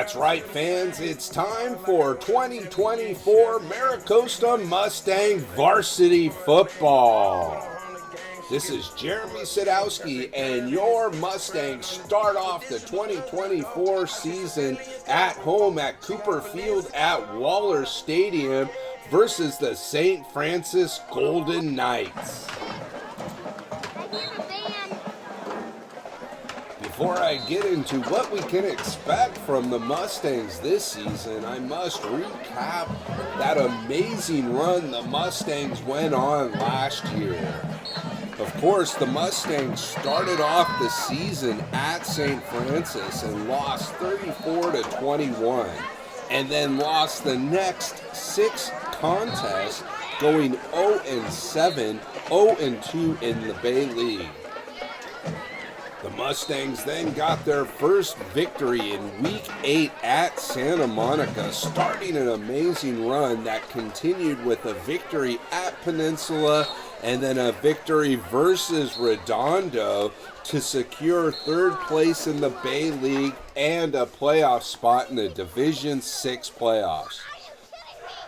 That's right, fans. It's time for 2024 Maricosta Mustang Varsity Football. This is Jeremy Sadowski, and your Mustangs start off the 2024 season at home at Cooper Field at Waller Stadium versus the St. Francis Golden Knights. Before I get into what we can expect from the Mustangs this season, I must recap that amazing run the Mustangs went on last year. Of course, the Mustangs started off the season at St. Francis and lost 34-21, and then lost the next 6 contests, going 0-7, 0-2 in the Bay League. The Mustangs then got their first victory in Week 8 at Santa Monica, starting an amazing run that continued with a victory at Peninsula and then a victory versus Redondo to secure third place in the Bay League and a playoff spot in the Division 6 playoffs.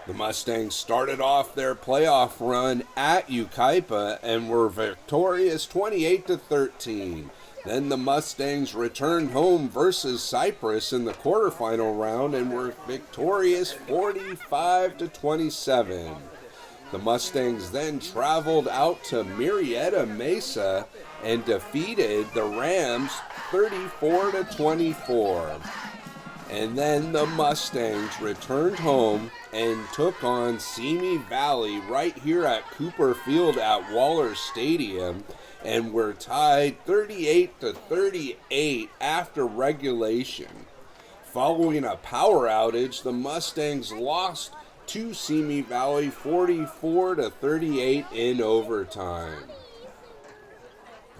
The Mustangs started off their playoff run at Yucaipa and were victorious 28-13. Then the Mustangs returned home versus Cypress in the quarterfinal round and were victorious 45-27. The Mustangs then traveled out to Murrieta Mesa and defeated the Rams 34-24. And then the Mustangs returned home and took on Simi Valley right here at Cooper Field at Waller Stadium, and were tied 38-38 after regulation. Following a power outage, the Mustangs lost to Simi Valley 44-38 in overtime.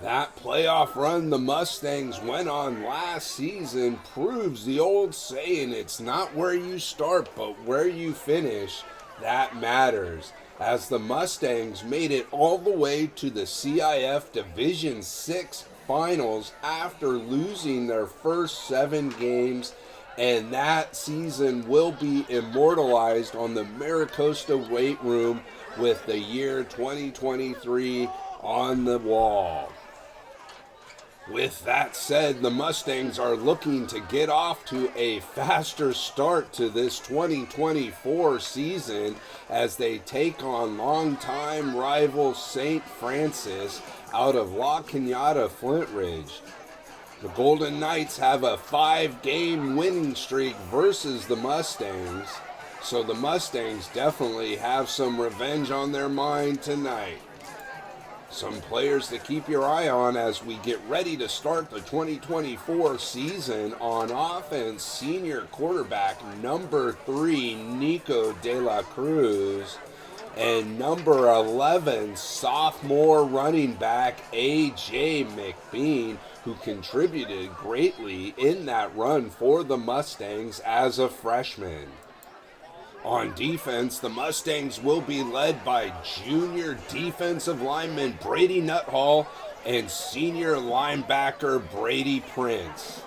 That playoff run the Mustangs went on last season proves the old saying, it's not where you start but where you finish that matters, as the Mustangs made it all the way to the CIF Division 6 finals after losing their first 7 games, and that season will be immortalized on the Maricosta weight room with the year 2023 on the wall. With that said, the Mustangs are looking to get off to a faster start to this 2024 season as they take on longtime rival St. Francis out of La Cañada Flint Ridge. The Golden Knights have a 5-game winning streak versus the Mustangs, so the Mustangs definitely have some revenge on their mind tonight. Some players to keep your eye on as we get ready to start the 2024 season. On offense, senior quarterback number 3, Nico De La Cruz, and number 11, sophomore running back A.J. McBean, who contributed greatly in that run for the Mustangs as a freshman. On defense, the Mustangs will be led by junior defensive lineman Brady Nuthall and senior linebacker Brady Prince.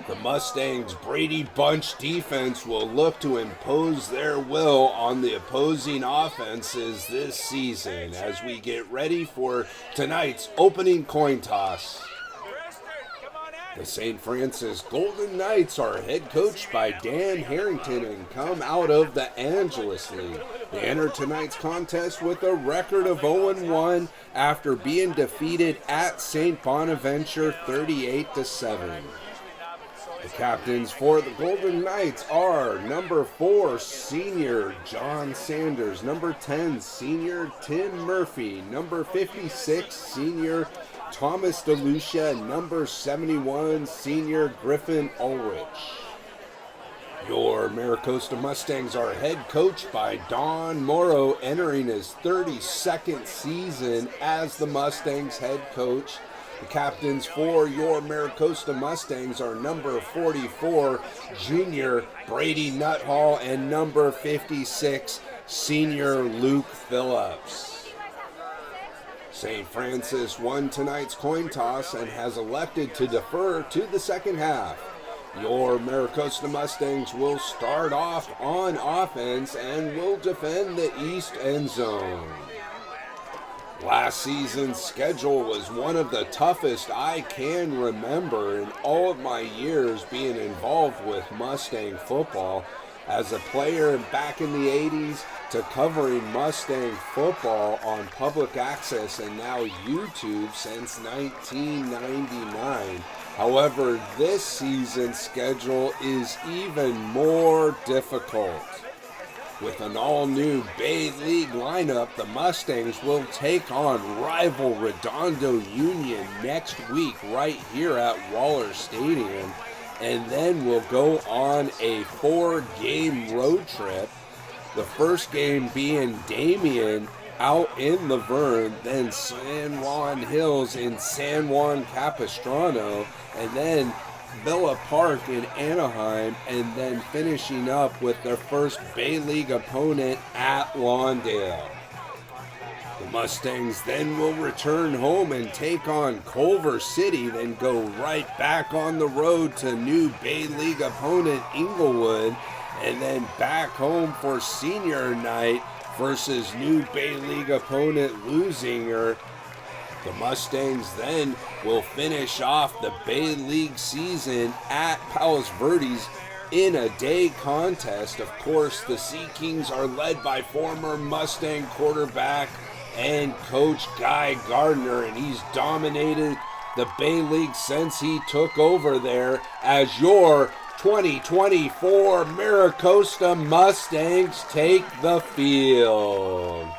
The Mustangs' Brady Bunch defense will look to impose their will on the opposing offenses this season as we get ready for tonight's opening coin toss. The St. Francis Golden Knights are head coached by Dan Harrington and come out of the Angeles League. They enter tonight's contest with a record of 0-1 after being defeated at St. Bonaventure 38-7. The captains for the Golden Knights are number 4, senior John Sanders, number 10, senior Tim Murphy, number 56, senior Thomas DeLucia, number 71, senior Griffin Ulrich. Your Maricosta Mustangs are head coached by Don Morrow, entering his 32nd season as the Mustangs head coach. The captains for your Maricosta Mustangs are number 44, junior Brady Nuthall, and number 56, senior Luke Phillips. St. Francis won tonight's coin toss and has elected to defer to the second half. Your Maricosta Mustangs will start off on offense and will defend the east end zone. Last season's schedule was one of the toughest I can remember in all of my years being involved with Mustang football. As a player back in the 80s to covering Mustang football on public access and now YouTube since 1999. However, this season's schedule is even more difficult. With an all-new Bay League lineup, the Mustangs will take on rival Redondo Union next week right here at Waller Stadium, and then we'll go on a 4-game road trip. The first game being Damien out in Laverne, then San Juan Hills in San Juan Capistrano, and then Villa Park in Anaheim, and then finishing up with their first Bay League opponent at Lawndale. The Mustangs then will return home and take on Culver City, then go right back on the road to new Bay League opponent Inglewood, and then back home for senior night versus new Bay League opponent Lusinger. The Mustangs then will finish off the Bay League season at Palos Verdes in a day contest. Of course, the Sea Kings are led by former Mustang quarterback and coach Guy Gardner, and he's dominated the Bay League since he took over there as your 2024 Maricosta Mustangs take the field.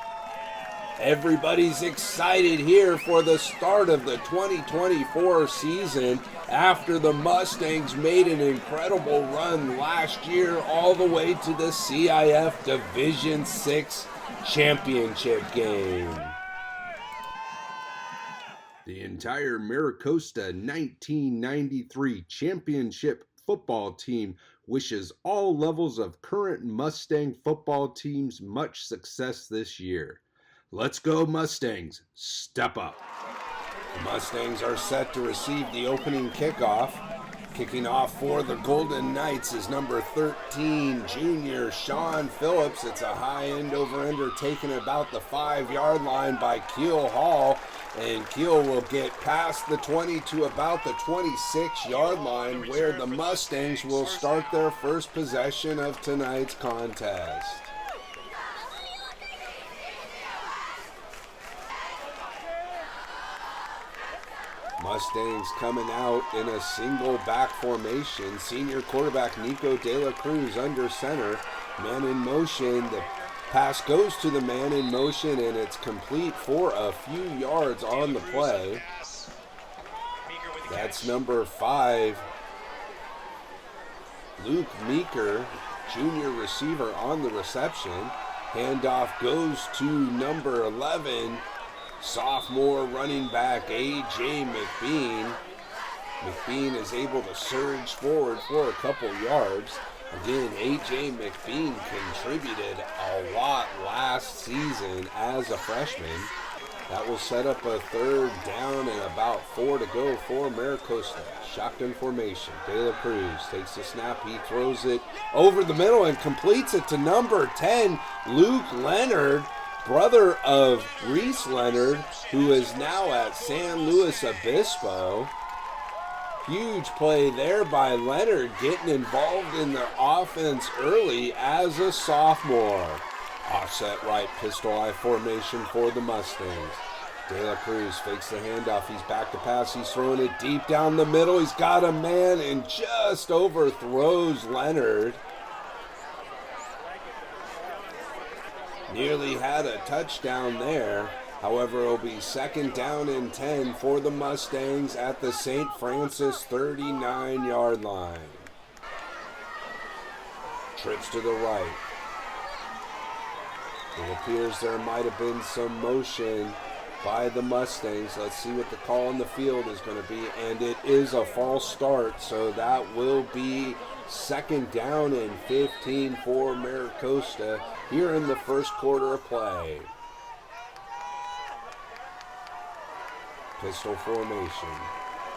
Everybody's excited here for the start of the 2024 season after the Mustangs made an incredible run last year all the way to the CIF Division VI championship game. The entire Maricosta 1993 championship football team wishes all levels of current Mustang football teams much success this year. Let's go Mustangs, step up. The Mustangs are set to receive the opening kickoff. Kicking off for the Golden Knights is number 13, junior Sean Phillips. It's a high end over-ender taken about the 5-yard line by Keel Hall. And Keel will get past the 20 to about the 26-yard line, where the Mustangs will start their first possession of tonight's contest. Mustangs coming out in a single back formation. Senior quarterback Nico De La Cruz under center. Man in motion. The pass goes to the man in motion, and it's complete for a few yards on the play. That's number 5, Luke Meeker, junior receiver, on the reception. Handoff goes to number 11, sophomore running back A.J. McBean. McBean is able to surge forward for a couple yards. Again, A.J. McBean contributed a lot last season as a freshman. That will set up a 3rd down and about 4 to go for Maricosta. Shotgun formation. De La Cruz takes the snap. He throws it over the middle and completes it to number 10, Luke Leonard, brother of Reese Leonard, who is now at San Luis Obispo. Huge play there by Leonard, getting involved in their offense early as a sophomore. Offset right pistol eye formation for the Mustangs. De La Cruz fakes the handoff. He's back to pass. He's throwing it deep down the middle. He's got a man and just overthrows Leonard. Nearly had a touchdown there. However, it'll be 2nd down and 10 for the Mustangs at the St. Francis 39-yard line. Trips to the right. It appears there might have been some motion by the Mustangs. Let's see what the call on the field is going to be. And it is a false start, so that will be 2nd down and 15 for Maricosta here in the first quarter of play. Pistol formation.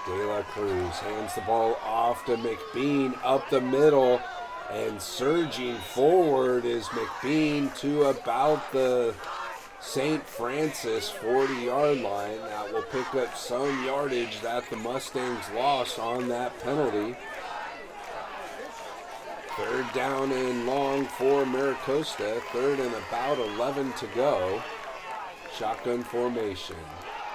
De La Cruz hands the ball off to McBean up the middle, and surging forward is McBean to about the St. Francis 40-yard line. That will pick up some yardage that the Mustangs lost on that penalty. Third down and long for Maricosta. Third and about 11 to go. Shotgun formation.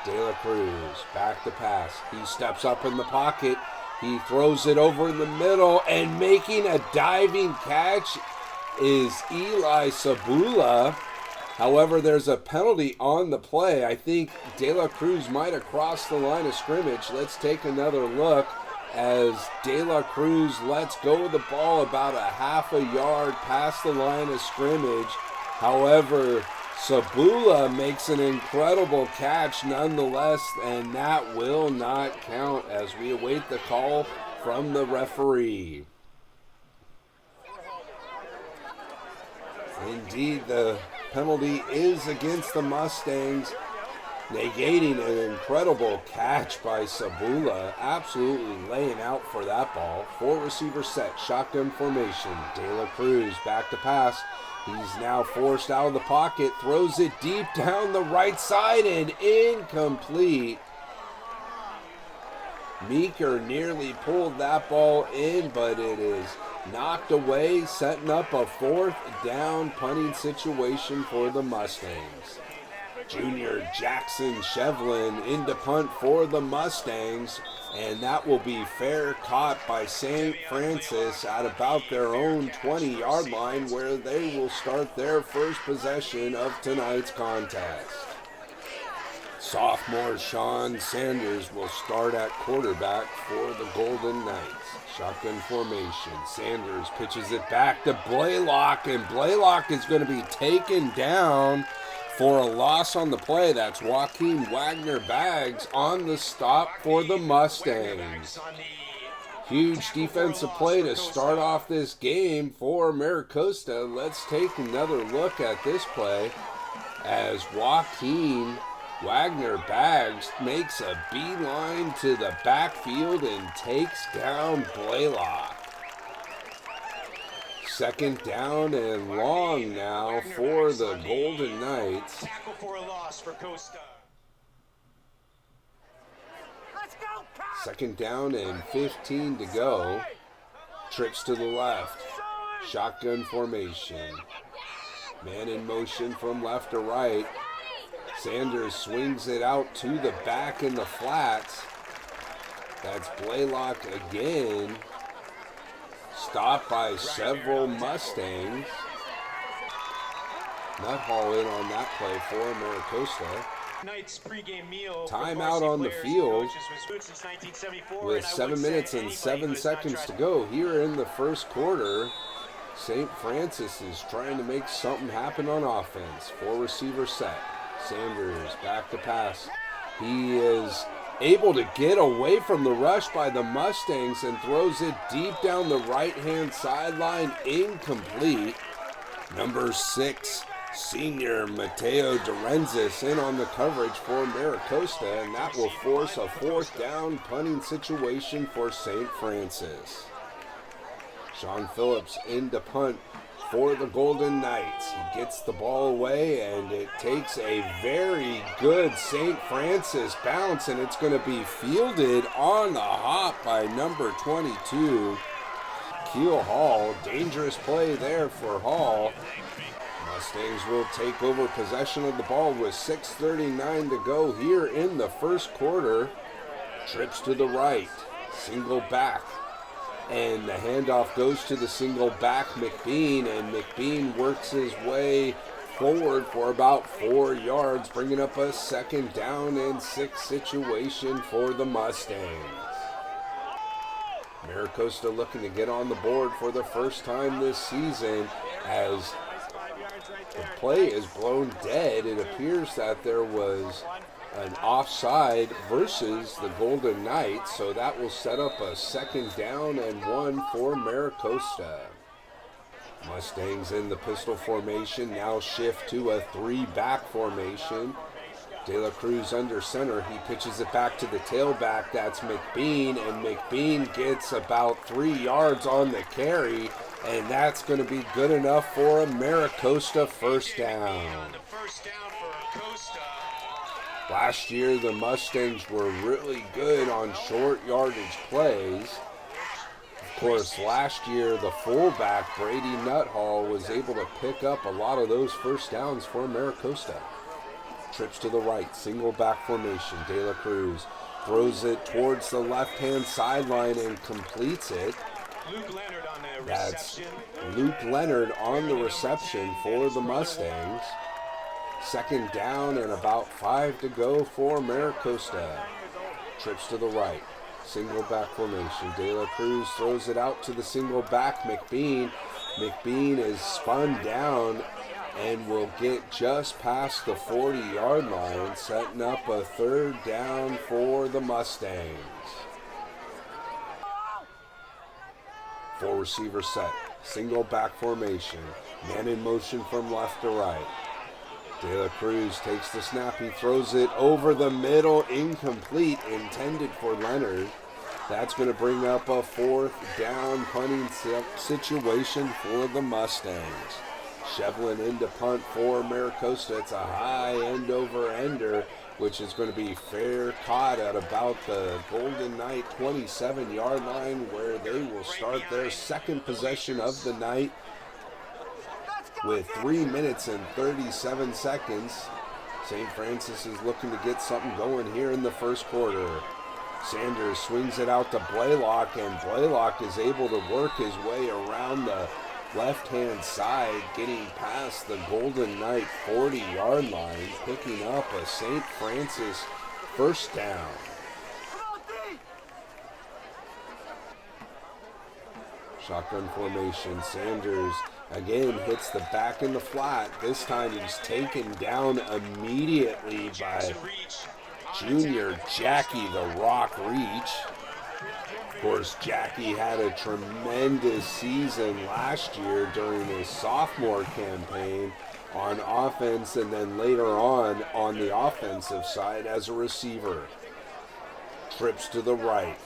De La Cruz back to pass. He steps up in the pocket. He throws it over in the middle, and making a diving catch is Eli Sabula. However, there's a penalty on the play. I think De La Cruz might have crossed the line of scrimmage. Let's take another look as De La Cruz lets go of the ball about a half a yard past the line of scrimmage. However, Sabula makes an incredible catch nonetheless, and that will not count as we await the call from the referee. Indeed, the penalty is against the Mustangs, negating an incredible catch by Sabula, absolutely laying out for that ball. 4 receiver set, shotgun formation. De La Cruz back to pass. He's now forced out of the pocket, throws it deep down the right side and incomplete. Meeker nearly pulled that ball in, but it is knocked away, setting up a 4th down punting situation for the Mustangs. Junior Jackson Shevlin into punt for the Mustangs, and that will be fair caught by St. Francis at about their own 20-yard line, where they will start their first possession of tonight's contest. Sophomore Sean Sanders will start at quarterback for the Golden Knights. Shotgun formation. Sanders pitches it back to Blaylock, and Blaylock is going to be taken down for a loss on the play. That's Joaquin Wagner-Baggs on the stop for the Mustangs. Huge defensive play to start off this game for Maricosta. Let's take another look at this play as Joaquin Wagner-Baggs makes a beeline to the backfield and takes down Blaylock. Second down and long now for the Golden Knights. Second down and 15 to go. Trips to the left. Shotgun formation. Man in motion from left to right. Sanders swings it out to the back in the flats. That's Blaylock again. Stopped by several Mustangs. Nuthall in on that play for Maricosta. Timeout on the field with 7 minutes and 7 seconds to go here in the first quarter. St. Francis is trying to make something happen on offense. 4 receiver set. Sanders back to pass. He is able to get away from the rush by the Mustangs and throws it deep down the right-hand sideline, incomplete. Number 6, senior Mateo Dorenzis in on the coverage for Maricosta, and that will force a 4th down punting situation for St. Francis. Sean Phillips in to punt for the Golden Knights. He gets the ball away, and it takes a very good St. Francis bounce, and it's going to be fielded on the hop by number 22, Keel Hall. Dangerous play there for Hall. Mustangs will take over possession of the ball with 6:39 to go here in the first quarter. Trips to the right, single back. And the handoff goes to the single back, McBean, and McBean works his way forward for about 4 yards, bringing up a 2nd down and 6 situation for the Mustangs. Maricosta looking to get on the board for the first time this season as the play is blown dead. It appears that there was an offside versus the Golden Knights, so that will set up a 2nd down and 1 for Maricosta. Mustangs in the pistol formation now shift to a 3-back formation. De La Cruz under center. He pitches it back to the tailback. That's McBean, and McBean gets about 3 yards on the carry, and that's going to be good enough for a Maricosta first down. Last year, the Mustangs were really good on short yardage plays. Of course, last year, the fullback, Brady Nuthall, was able to pick up a lot of those first downs for Maricosta. Trips to the right, single back formation. De La Cruz throws it towards the left-hand sideline and completes it. That's Luke Leonard on the reception for the Mustangs. Second down and about 5 to go for Maricosta. Trips to the right, single back formation. De La Cruz throws it out to the single back, McBean. McBean is spun down and will get just past the 40-yard line, setting up a third down for the Mustangs. 4 receiver set, single back formation, man in motion from left to right. De La Cruz takes the snap, he throws it over the middle, incomplete, intended for Leonard. That's going to bring up a fourth down punting situation for the Mustangs. Shevlin into punt for Maricosta. It's a high end over ender, which is going to be fair caught at about the Golden Knight 27-yard line, where they will start their second possession of the night with 3 minutes and 37 seconds. St. Francis is looking to get something going here in the first quarter. Sanders swings it out to Blaylock, and Blaylock is able to work his way around the left-hand side, getting past the Golden Knight 40-yard line, picking up a St. Francis first down. Shotgun formation. Sanders again hits the back in the flat. This time he's taken down immediately by junior Jackie the Rock Reach. Of course, Jackie had a tremendous season last year during his sophomore campaign on offense, and then later on the offensive side as a receiver. Trips to the right.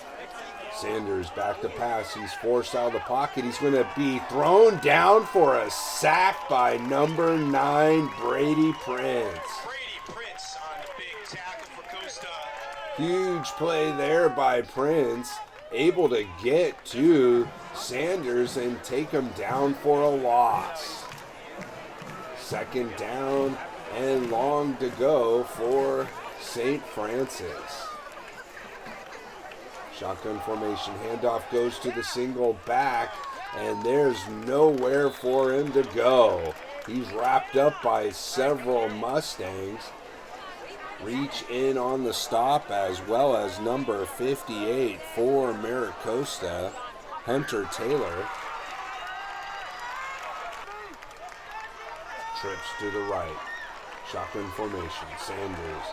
Sanders back to pass. He's forced out of the pocket. He's going to be thrown down for a sack by number 9, Brady Prince. Huge play there by Prince, able to get to Sanders and take him down for a loss. Second down and long to go for St. Francis. Shotgun formation, handoff goes to the single back, and there's nowhere for him to go. He's wrapped up by several Mustangs. Reach in on the stop, as well as number 58 for Maricosta, Hunter Taylor. Trips to the right. Shotgun formation. Sanders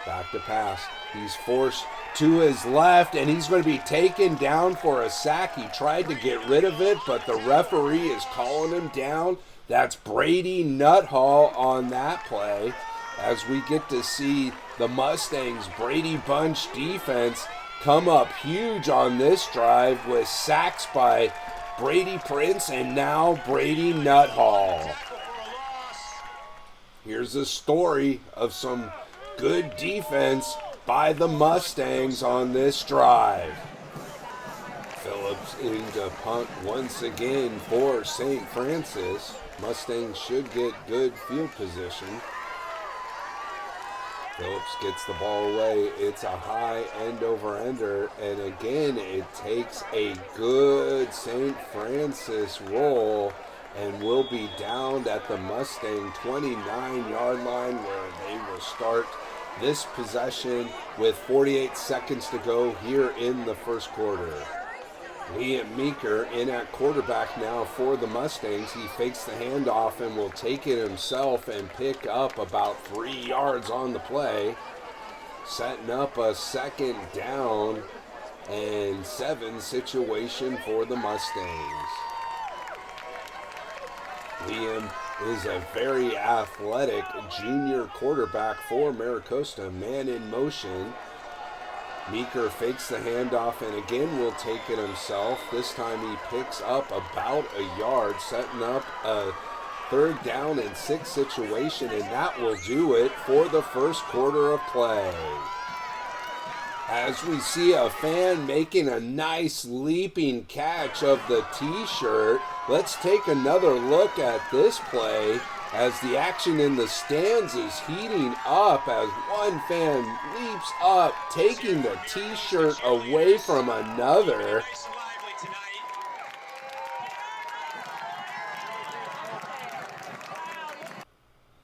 back to pass. He's forced to his left, and he's going to be taken down for a sack. He tried to get rid of it, but the referee is calling him down. That's Brady Nuthall on that play, as we get to see the Mustangs' Brady Bunch defense come up huge on this drive with sacks by Brady Prince and now Brady Nuthall. Here's a story of some good defense by the Mustangs on this drive. Phillips into punt once again for St. Francis. Mustangs should get good field position. Phillips gets the ball away. It's a high end over ender, and again it takes a good St. Francis roll and will be downed at the Mustang 29-yard line, where they will start this possession with 48 seconds to go here in the first quarter. Liam Meeker in at quarterback now for the Mustangs. He fakes the handoff and will take it himself and pick up about 3 yards on the play, setting up a second down and 7 situation for the Mustangs. Liam is a very athletic junior quarterback for Maricosta. Man in motion. Meeker fakes the handoff and again will take it himself. This time he picks up about a yard, setting up a 3rd down and 6 situation, and that will do it for the first quarter of play. As we see a fan making a nice leaping catch of the t-shirt, let's take another look at this play as the action in the stands is heating up as one fan leaps up, taking the t-shirt away from another.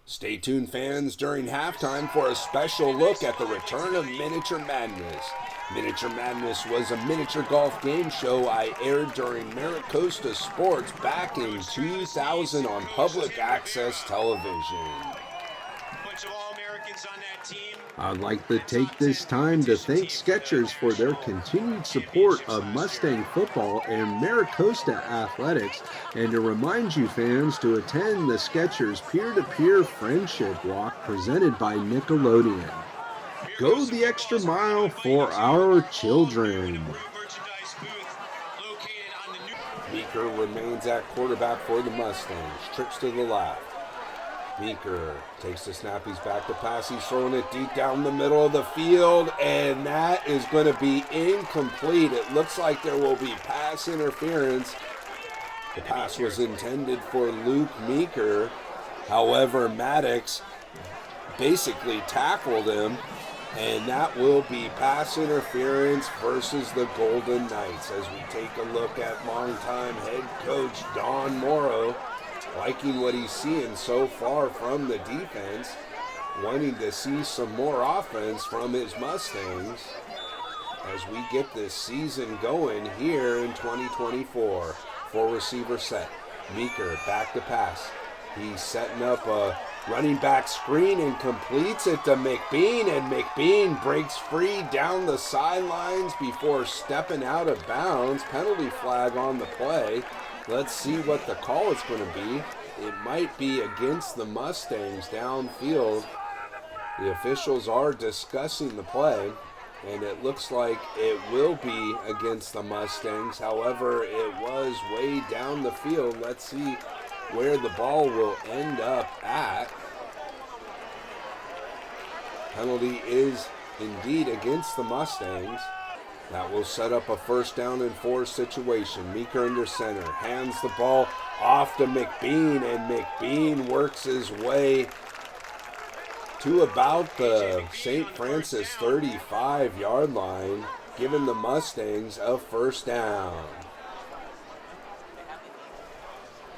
Stay tuned, fans, during halftime for a special look at the return of Miniature Madness. Miniature Madness was a miniature golf game show I aired during Maricosta Sports back in 2000 on public access television. I'd like to take this time to thank Skechers for their continued support of Mustang football and Maricosta athletics, and to remind you fans to attend the Skechers peer-to-peer friendship walk presented by Nickelodeon. Go the extra mile for our children. Meeker remains at quarterback for the Mustangs. Trips to the left. Meeker takes the snap, he's back to pass, he's throwing it deep down the middle of the field, and that is going to be incomplete. It looks like there will be pass interference. The pass was intended for Luke Meeker. However, Maddox basically tackled him, and that will be pass interference versus the Golden Knights as we take a look at longtime head coach Don Morrow. Liking what he's seeing so far from the defense, wanting to see some more offense from his Mustangs as we get this season going here in 2024. 4 receiver set. Meeker back to pass. He's setting up a running back screen and completes it to McBean, and McBean breaks free down the sidelines before stepping out of bounds. Penalty flag on the play. Let's see what the call is going to be. It might be against the Mustangs downfield. The officials are discussing the play, and it looks like it will be against the Mustangs. However, it was way down the field. Let's see where the ball will end up at. Penalty is indeed against the Mustangs. That will set up a 1st down and 4 situation. Meeker under center, hands the ball off to McBean, and McBean works his way to about the St. Francis 35-yard line, giving the Mustangs a 1st down.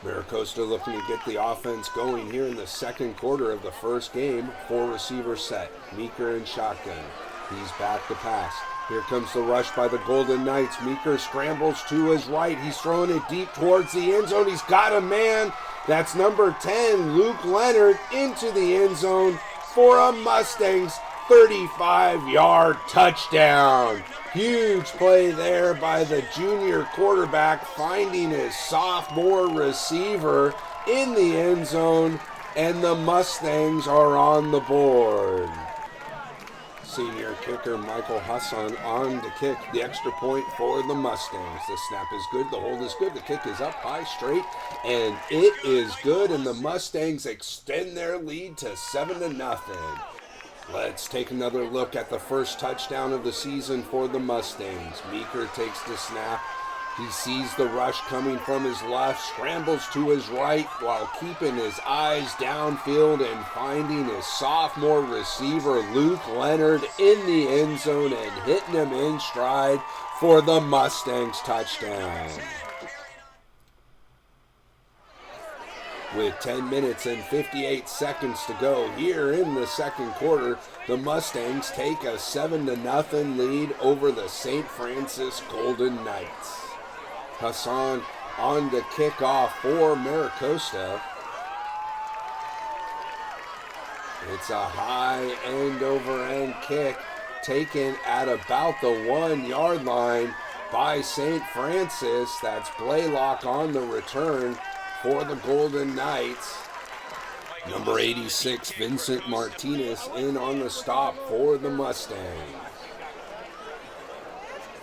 Maricosta looking to get the offense going here in the 2nd quarter of the first game. 4 receiver set. Meeker in shotgun. He's back to pass. Here comes the rush by the Golden Knights. Meeker scrambles to his right. He's throwing it deep towards the end zone. He's got a man. That's number 10, Luke Leonard, into the end zone for a Mustangs 35-yard touchdown. Huge play there by the junior quarterback, finding his sophomore receiver in the end zone, and the Mustangs are on the board. Senior kicker Michael Hassan on to kick the extra point for the Mustangs. The snap is good, the hold is good, the kick is up high straight, and it is good, and the Mustangs extend their lead to 7-0. Let's take another look at the first touchdown of the season for the Mustangs. Meeker takes the snap. He sees the rush coming from his left, scrambles to his right while keeping his eyes downfield and finding his sophomore receiver Luke Leonard in the end zone and hitting him in stride for the Mustangs touchdown. With 10 minutes and 58 seconds to go here in the 2nd quarter, the Mustangs take a 7-0 lead over the St. Francis Golden Knights. Hassan on the kickoff for Maricosta. It's a high end-over-end kick taken at about the 1-yard line by St. Francis. That's Blaylock on the return for the Golden Knights. Number 86, Vincent Martinez, in on the stop for the Mustangs.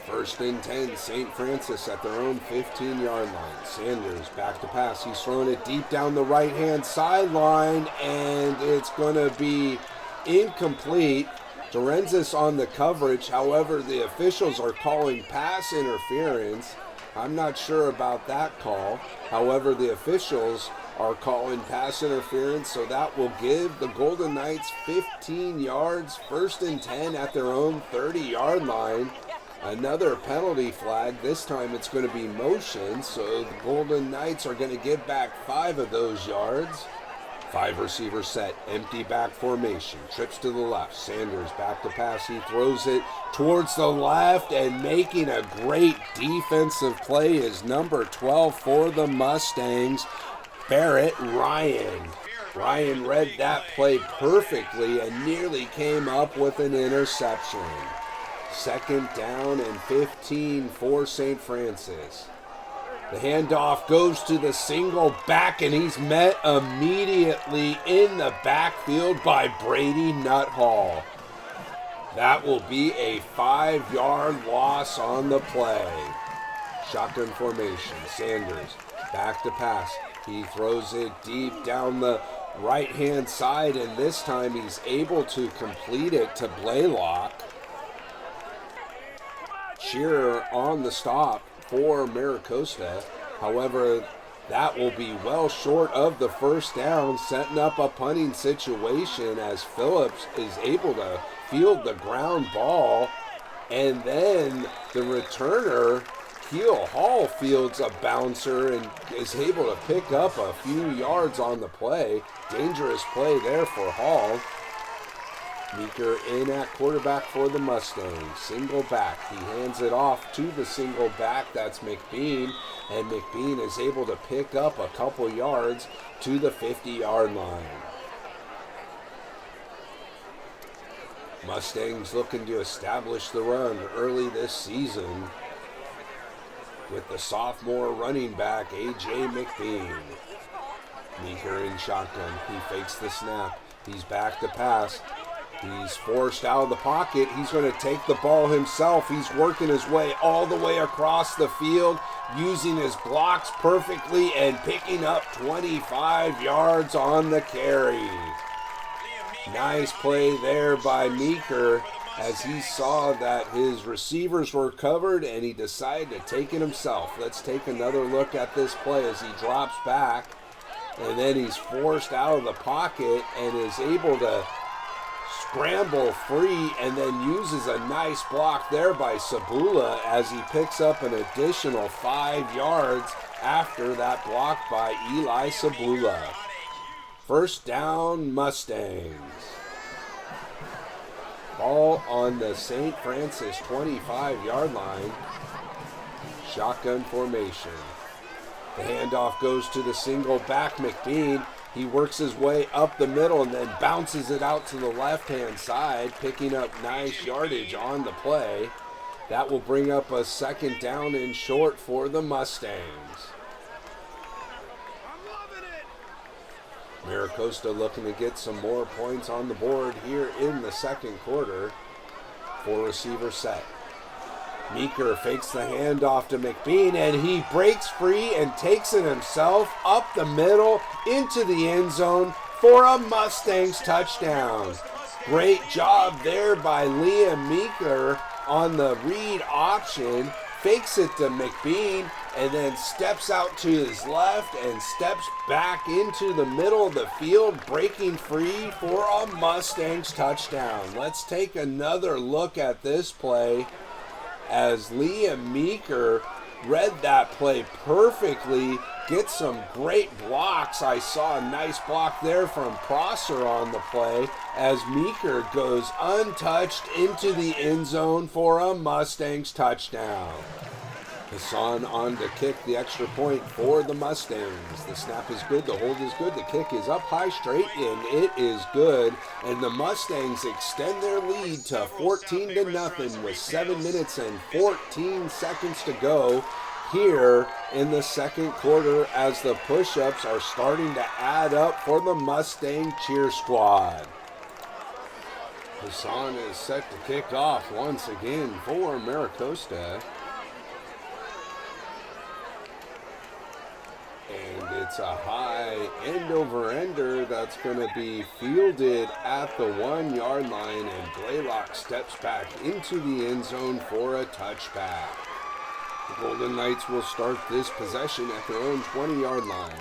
First and 10, St. Francis at their own 15-yard line. Sanders back to pass. He's throwing it deep down the right-hand sideline, and it's going to be incomplete. Dorenzis on the coverage. However, the officials are calling pass interference. I'm not sure about that call. However, the officials are calling pass interference, so that will give the Golden Knights 15 yards, first and 10 at their own 30-yard line. Another penalty flag. This time it's going to be motion, so the Golden Knights are going to give back 5 of those yards. 5 receiver set, empty back formation, trips to the left. Sanders back to pass. He throws it towards the left, and making a great defensive play is number 12 for the Mustangs, Barrett Ryan. Ryan read that play perfectly and nearly came up with an interception. Second down and 15 for St. Francis. The handoff goes to the single back, and he's met immediately in the backfield by Brady Nuthall. That will be a 5-yard loss on the play. Shotgun formation. Sanders back to pass. He throws it deep down the right-hand side, and this time he's able to complete it to Blaylock. Shearer on the stop for Maricosta. However, that will be well short of the first down, setting up a punting situation as Phillips is able to field the ground ball, and then the returner, Keel Hall, fields a bouncer and is able to pick up a few yards on the play. Dangerous play there for Hall. Meeker in at quarterback for the Mustangs. Single back. He hands it off to the single back. That's McBean. And McBean is able to pick up a couple yards to the 50-yard line. Mustangs looking to establish the run early this season with the sophomore running back, A.J. McBean. Meeker in shotgun. He fakes the snap. He's back to pass. He's forced out of the pocket. He's going to take the ball himself. He's working his way all the way across the field, using his blocks perfectly and picking up 25 yards on the carry. Nice play there by Meeker as he saw that his receivers were covered and he decided to take it himself. Let's take another look at this play as he drops back, and then he's forced out of the pocket and is able to scramble free, and then uses a nice block there by Sabula as he picks up an additional 5 yards after that block by Eli Sabula. First down, Mustangs. Ball on the St. Francis 25-yard line. Shotgun formation. The handoff goes to the single back, McBean. He works his way up the middle and then bounces it out to the left-hand side, picking up nice yardage on the play. That will bring up a second down and short for the Mustangs. Maricosta looking to get some more points on the board here in the second quarter. 4 receiver set. Meeker fakes the handoff to McBean, and he breaks free and takes it himself up the middle into the end zone for a Mustangs touchdown. Great job there by Liam Meeker on the read option. Fakes it to McBean and then steps out to his left and steps back into the middle of the field, breaking free for a Mustangs touchdown. Let's take another look at this play as Liam Meeker read that play perfectly, gets some great blocks. I saw a nice block there from Prosser on the play as Meeker goes untouched into the end zone for a Mustangs touchdown. Hassan on to kick the extra point for the Mustangs. The snap is good, the hold is good, the kick is up high, straight, and it is good. And the Mustangs extend their lead to 14-0 with 7 minutes and 14 seconds to go here in the second quarter as the push-ups are starting to add up for the Mustang cheer squad. Hassan is set to kick off once again for Maricosta. And it's a high end-over-ender that's going to be fielded at the 1 yard line, and Blaylock steps back into the end zone for a touchback. The Golden Knights will start this possession at their own 20-yard line.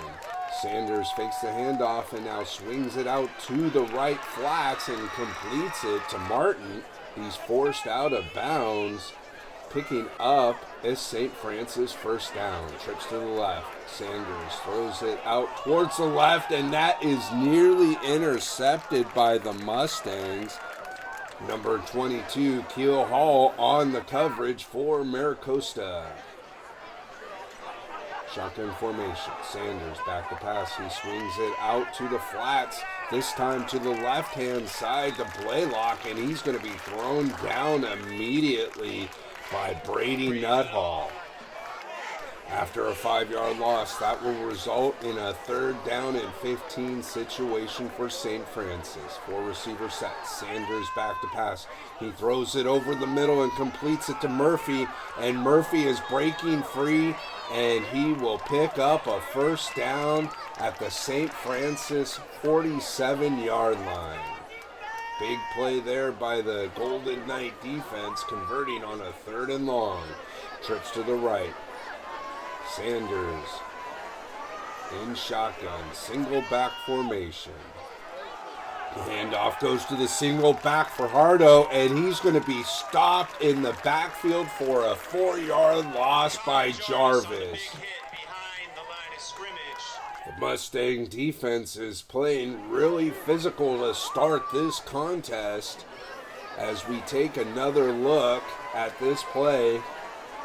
Sanders fakes the handoff and now swings it out to the right flats and completes it to Martin. He's forced out of bounds. Picking up is St. Francis first down. Trips to the left. Sanders throws it out towards the left, and that is nearly intercepted by the Mustangs. Number 22, Keel Hall on the coverage for Maricosta. Shotgun formation. Sanders back to pass. He swings it out to the flats. This time to the left-hand side to Blaylock, and he's going to be thrown down immediately by Brady Nuthall. After a 5-yard loss, that will result in a 3rd down and 15 situation for St. Francis. 4 receiver set. Sanders back to pass. He throws it over the middle and completes it to Murphy, and Murphy is breaking free, and he will pick up a first down at the St. Francis 47-yard line. Big play there by the Golden Knight defense, converting on a 3rd and long. Trips to the right. Sanders in shotgun, single back formation. The handoff goes to the single back for Hardo, and he's going to be stopped in the backfield for a 4-yard loss by Jarvis. The Mustang defense is playing really physical to start this contest as we take another look at this play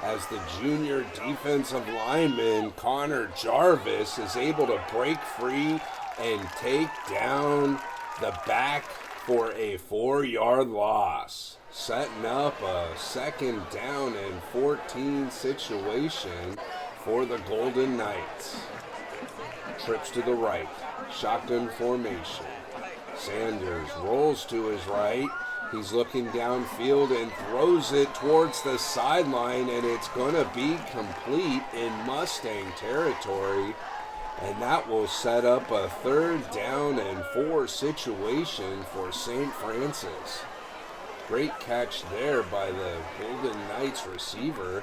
as the junior defensive lineman Connor Jarvis is able to break free and take down the back for a 4-yard loss, setting up a 2nd down and 14 situation for the Golden Knights. Trips to the right, shotgun formation. Sanders rolls to his right. He's looking downfield and throws it towards the sideline, and it's going to be complete in Mustang territory. And that will set up a 3rd down and 4 situation for St. Francis. Great catch there by the Golden Knights receiver,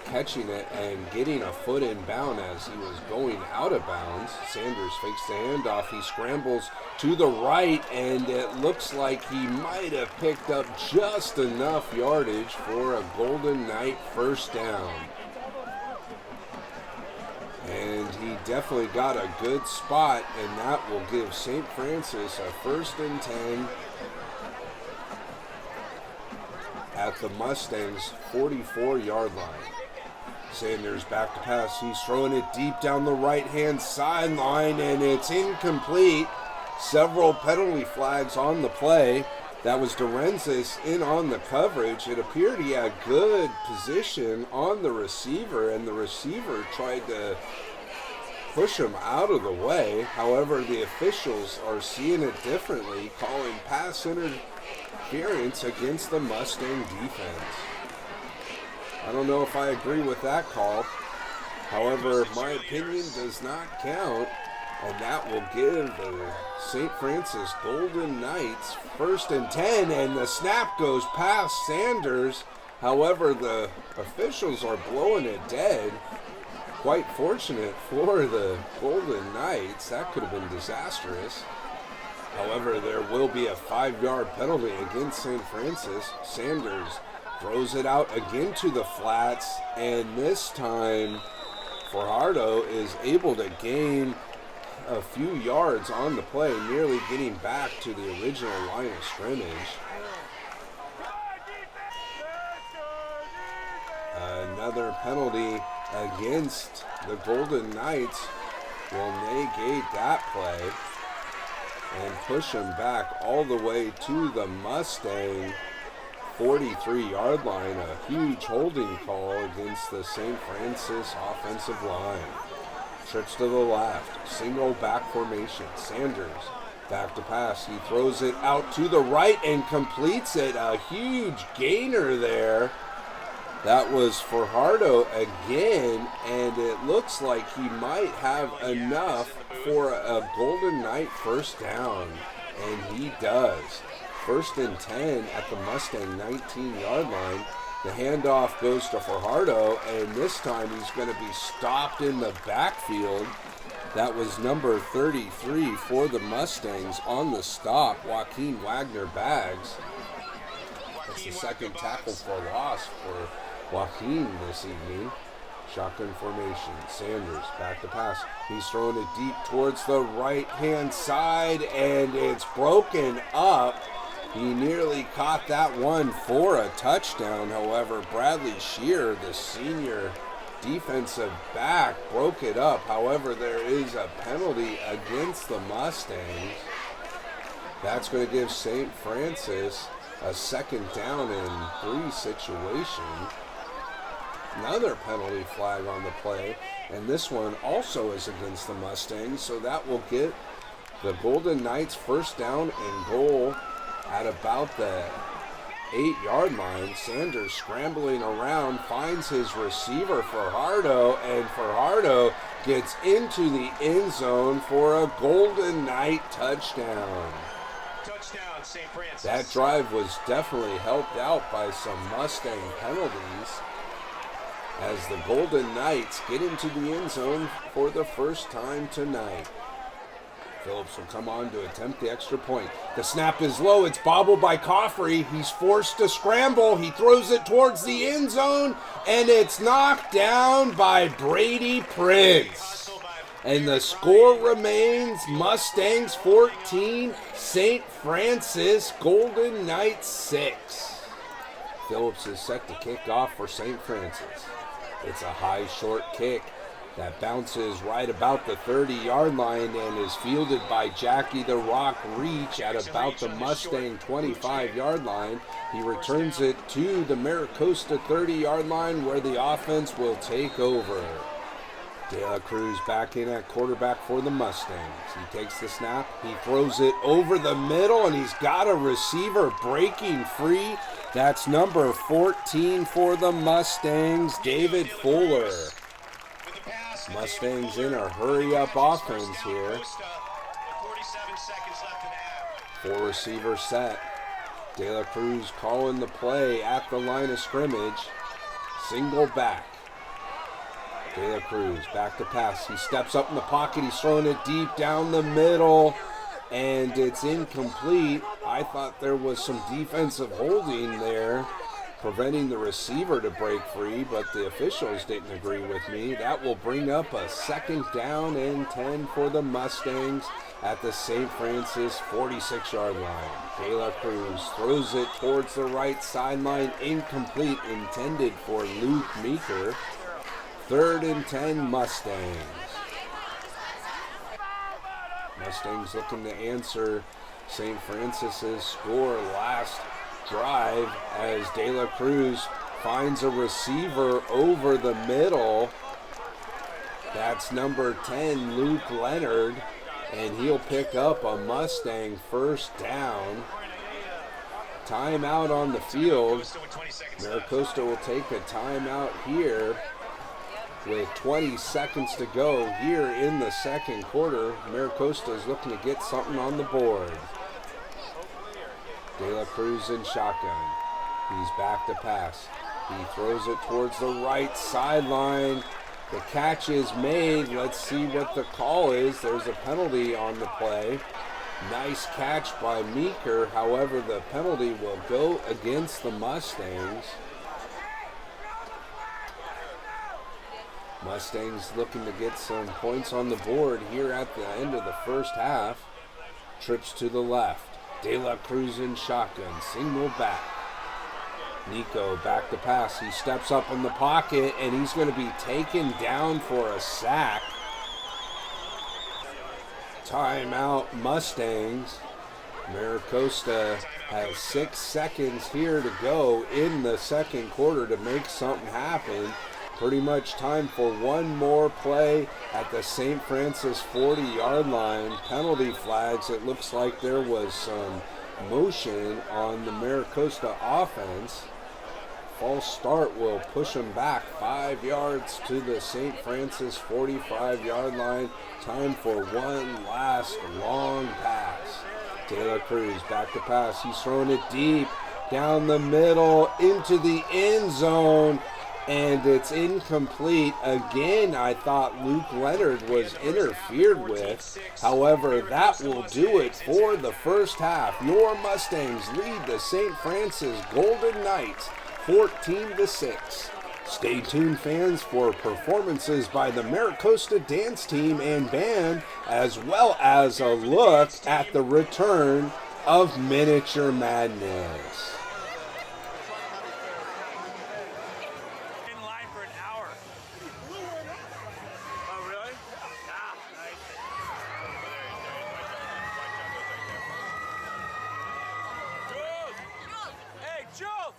catching it and getting a foot in bound as he was going out of bounds. Sanders fakes the handoff. He scrambles to the right, and it looks like he might have picked up just enough yardage for a Golden Knight first down. And he definitely got a good spot, and that will give St. Francis a 1st and 10 at the Mustangs' 44-yard line. Sanders back to pass. He's throwing it deep down the right-hand sideline, and it's incomplete. Several penalty flags on the play. That was Dorenzis in on the coverage. It appeared he had good position on the receiver, and the receiver tried to push him out of the way. However, the officials are seeing it differently, calling pass interference against the Mustang defense. I don't know if I agree with that call. However, my opinion does not count, and that will give the St. Francis Golden Knights 1st and 10, and the snap goes past Sanders. However, the officials are blowing it dead. Quite fortunate for the Golden Knights. That could have been disastrous. However, there will be a 5-yard penalty against St. Francis. Sanders throws it out again to the flats, and this time Fajardo is able to gain a few yards on the play, nearly getting back to the original line of scrimmage. Another penalty against the Golden Knights will negate that play and push them back all the way to the Mustang 43-yard line. A huge holding call against the St. Francis offensive line. Trips to the left, single back formation. Sanders back to pass. He throws it out to the right and completes it. A huge gainer there. That was Fajardo again, and it looks like he might have enough for a Golden Knight first down, and he does. 1st and 10 at the Mustang 19-yard line. The handoff goes to Fajardo, and this time he's going to be stopped in the backfield. That was number 33 for the Mustangs on the stop, Joaquin Wagner-Baggs. That's the second tackle for loss for Joaquin this evening. Shotgun formation. Sanders back to pass. He's throwing it deep towards the right-hand side, and it's broken up. He nearly caught that one for a touchdown. However, Bradley Shear, the senior defensive back, broke it up. However, there is a penalty against the Mustangs. That's going to give St. Francis a 2nd down and 3 situation. Another penalty flag on the play, and this one also is against the Mustangs, so that will get the Golden Knights first down and goal at about the 8-yard line. Sanders scrambling around, finds his receiver Fajardo, and Fajardo gets into the end zone for a Golden Knight touchdown. Touchdown, St. Francis. That drive was definitely helped out by some Mustang penalties as the Golden Knights get into the end zone for the first time tonight. Phillips will come on to attempt the extra point. The snap is low. It's bobbled by Coffrey. He's forced to scramble. He throws it towards the end zone, and it's knocked down by Brady Prince. And the score remains Mustangs 14, St. Francis Golden Knights 6. Phillips is set to kick off for St. Francis. It's a high, short kick that bounces right about the 30-yard line and is fielded by Jackie the Rock Reach at about the Mustang 25-yard line. He returns it to the Maricosta 30-yard line where the offense will take over. De La Cruz back in at quarterback for the Mustangs. He takes the snap, he throws it over the middle, and he's got a receiver breaking free. That's number 14 for the Mustangs, David Fuller. Mustangs in a hurry-up offense here. 4 receivers set. De La Cruz calling the play at the line of scrimmage. Single back. De La Cruz back to pass. He steps up in the pocket. He's throwing it deep down the middle, and it's incomplete. I thought there was some defensive holding there, preventing the receiver to break free, but the officials didn't agree with me. That will bring up a 2nd down and 10 for the Mustangs at the St. Francis 46-yard line. De La Cruz throws it towards the right sideline, incomplete, intended for Luke Meeker. 3rd and 10 Mustangs. Mustangs looking to answer St. Francis's score last drive as De La Cruz finds a receiver over the middle. That's number 10, Luke Leonard, and he'll pick up a Mustang first down. Timeout on the field. Maricosta will take a timeout here with 20 seconds to go here in the second quarter. Maricosta is looking to get something on the board. De La Cruz in shotgun. He's back to pass. He throws it towards the right sideline. The catch is made. Let's see what the call is. There's a penalty on the play. Nice catch by Meeker. However, the penalty will go against the Mustangs. Mustangs looking to get some points on the board here at the end of the first half. Trips to the left. De La Cruz in shotgun, single back. Nico back to pass. He steps up in the pocket, and he's going to be taken down for a sack. Timeout, Mustangs. Maricosta has 6 seconds here to go in the second quarter to make something happen. Pretty much time for one more play at the St. Francis 40-yard line. Penalty flags. It looks like there was some motion on the Maricosta offense. False start will push them back 5 yards to the St. Francis 45-yard line. Time for one last long pass. Taylor Cruz back to pass. He's throwing it deep down the middle into the end zone, and it's incomplete. Again, I thought Luke Leonard was interfered with. However, that will do it for the first half. Your Mustangs lead the St. Francis Golden Knights 14-6. Stay tuned, fans, for performances by the Maricosta dance team and band, as well as a look at the return of Miniature Madness. In line for an hour. Oh, really? Ah, nice. Jules! Hey, Jules!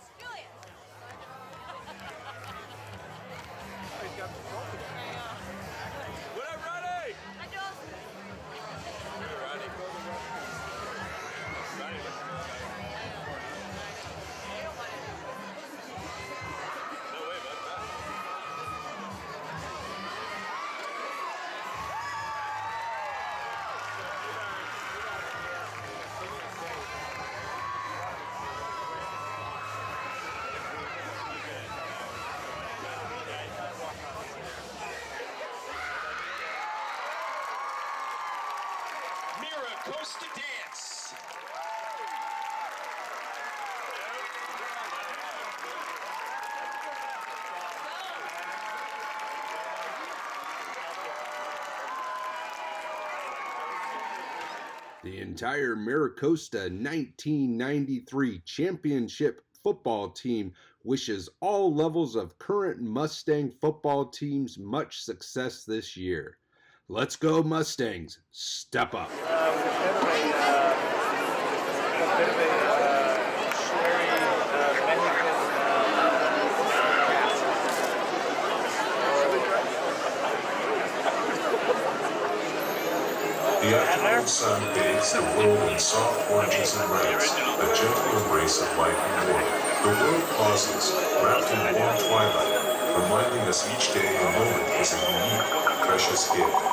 When I'm ready! No way, bud. Maricosta dance. The entire Maricosta 1993 championship football team wishes all levels of current Mustang football teams much success this year. Let's go Mustangs, step up. The afternoon sun bathes the world in soft oranges and reds, a gentle embrace of light and warmth. The world pauses, wrapped in warm twilight, reminding us each day and moment is a unique, precious gift.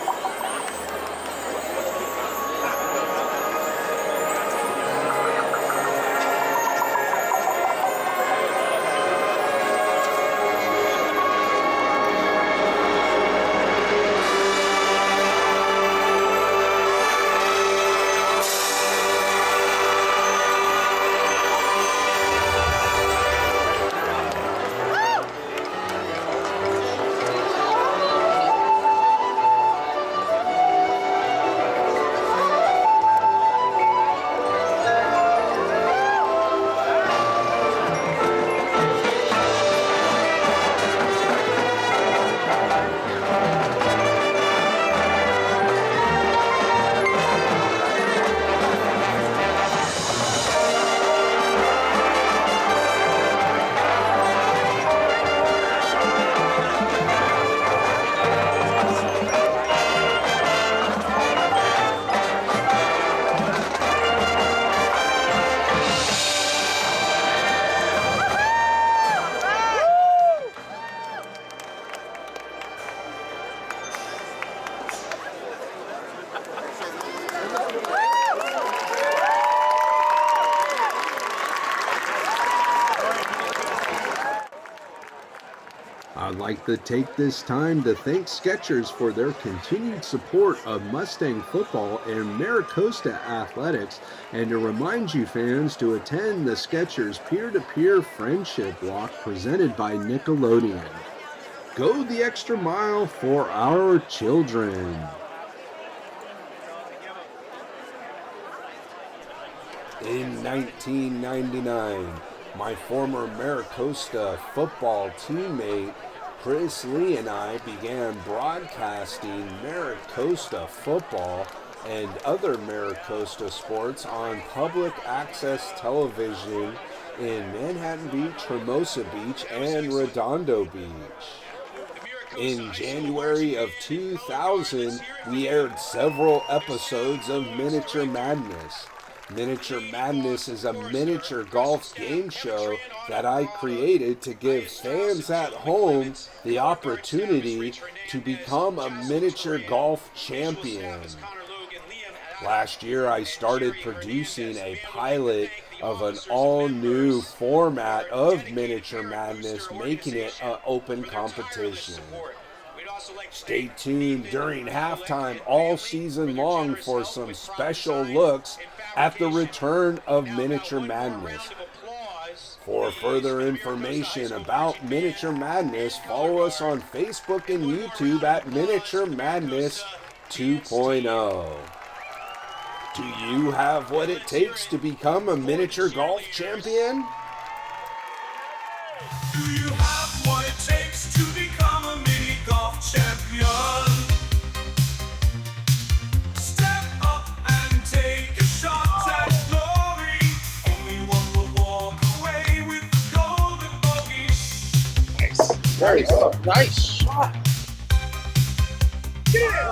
I'd like to take this time to thank Skechers for their continued support of Mustang football and Maricosta athletics, and to remind you fans to attend the Skechers peer-to-peer friendship walk presented by Nickelodeon. Go the extra mile for our children. In 1999, my former Maricosta football teammate Chris Lee and I began broadcasting Maricosta football and other Maricosta sports on public access television in Manhattan Beach, Hermosa Beach, and Redondo Beach. In January of 2000, we aired several episodes of Miniature Madness. Miniature Madness is a miniature golf game show that I created to give fans at home the opportunity to become a miniature golf champion. Last year, I started producing a pilot of an all-new format of Miniature Madness, making it an open competition. Stay tuned during halftime all season long for some special looks at the return of Miniature Madness. For further information about Miniature Madness, follow us on Facebook and YouTube at Miniature Madness 2.0. Do you have what it takes to become a miniature golf champion? Do you have what it takes to become a mini golf champion? Step up and take a shot at glory. Only one will walk away with the golden bogey. Nice. Very good. Nice shot. Yeah!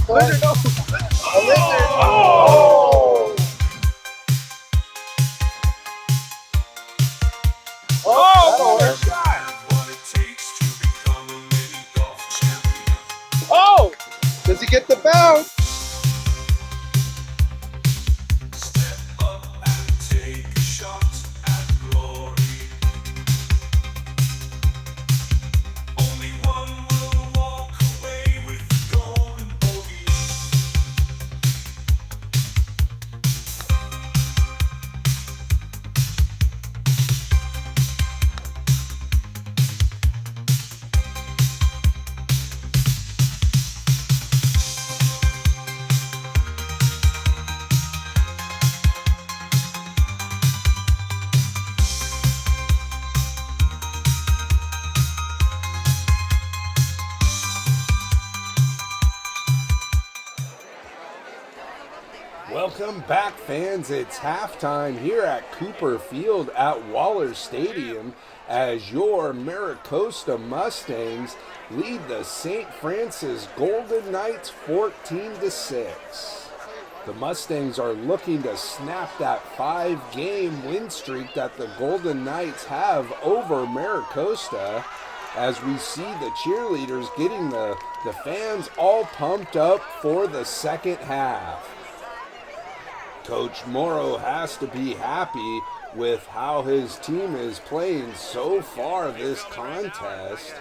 Lizard, no. A lizard. Oh! Oh, What it takes to become a mini golf champion. oh! Does he get the bounce? Step up and take a shot at glory. Only one will walk away with the golden bogey. Welcome back, fans. It's halftime here at Cooper Field at Waller Stadium as your Maricosta Mustangs lead the St. Francis Golden Knights 14-6. The Mustangs are looking to snap that 5-game win streak that the Golden Knights have over Maricosta, as we see the cheerleaders getting the fans all pumped up for the second half. Coach Morrow has to be happy with how his team is playing so far this contest,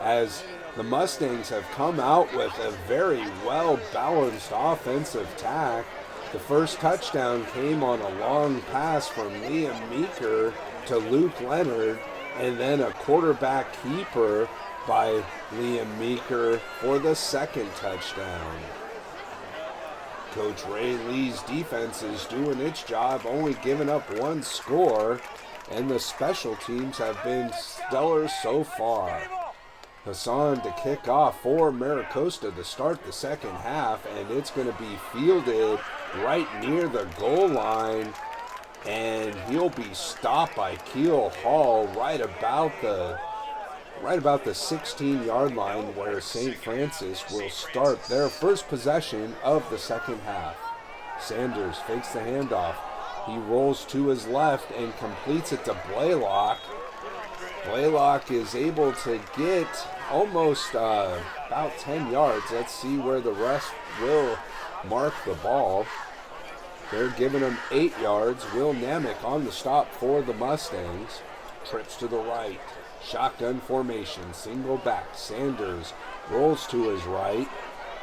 as the Mustangs have come out with a very well-balanced offensive attack. The first touchdown came on a long pass from Liam Meeker to Luke Leonard, and then a quarterback keeper by Liam Meeker for the second touchdown. Coach Ray Lee's defense is doing its job, only giving up one score, and the special teams have been stellar so far. Hassan to kick off for Maricosta to start the second half, and it's going to be fielded right near the goal line, and he'll be stopped by Keel Hall right about the 16-yard line, where St. Francis will start their first possession of the second half. Sanders fakes the handoff. He rolls to his left and completes it to Blaylock. Blaylock is able to get almost about 10 yards. Let's see where the rest will mark the ball. They're giving him 8 yards. Will Namick on the stop for the Mustangs. Trips to the right. Shotgun formation, single back. Sanders rolls to his right.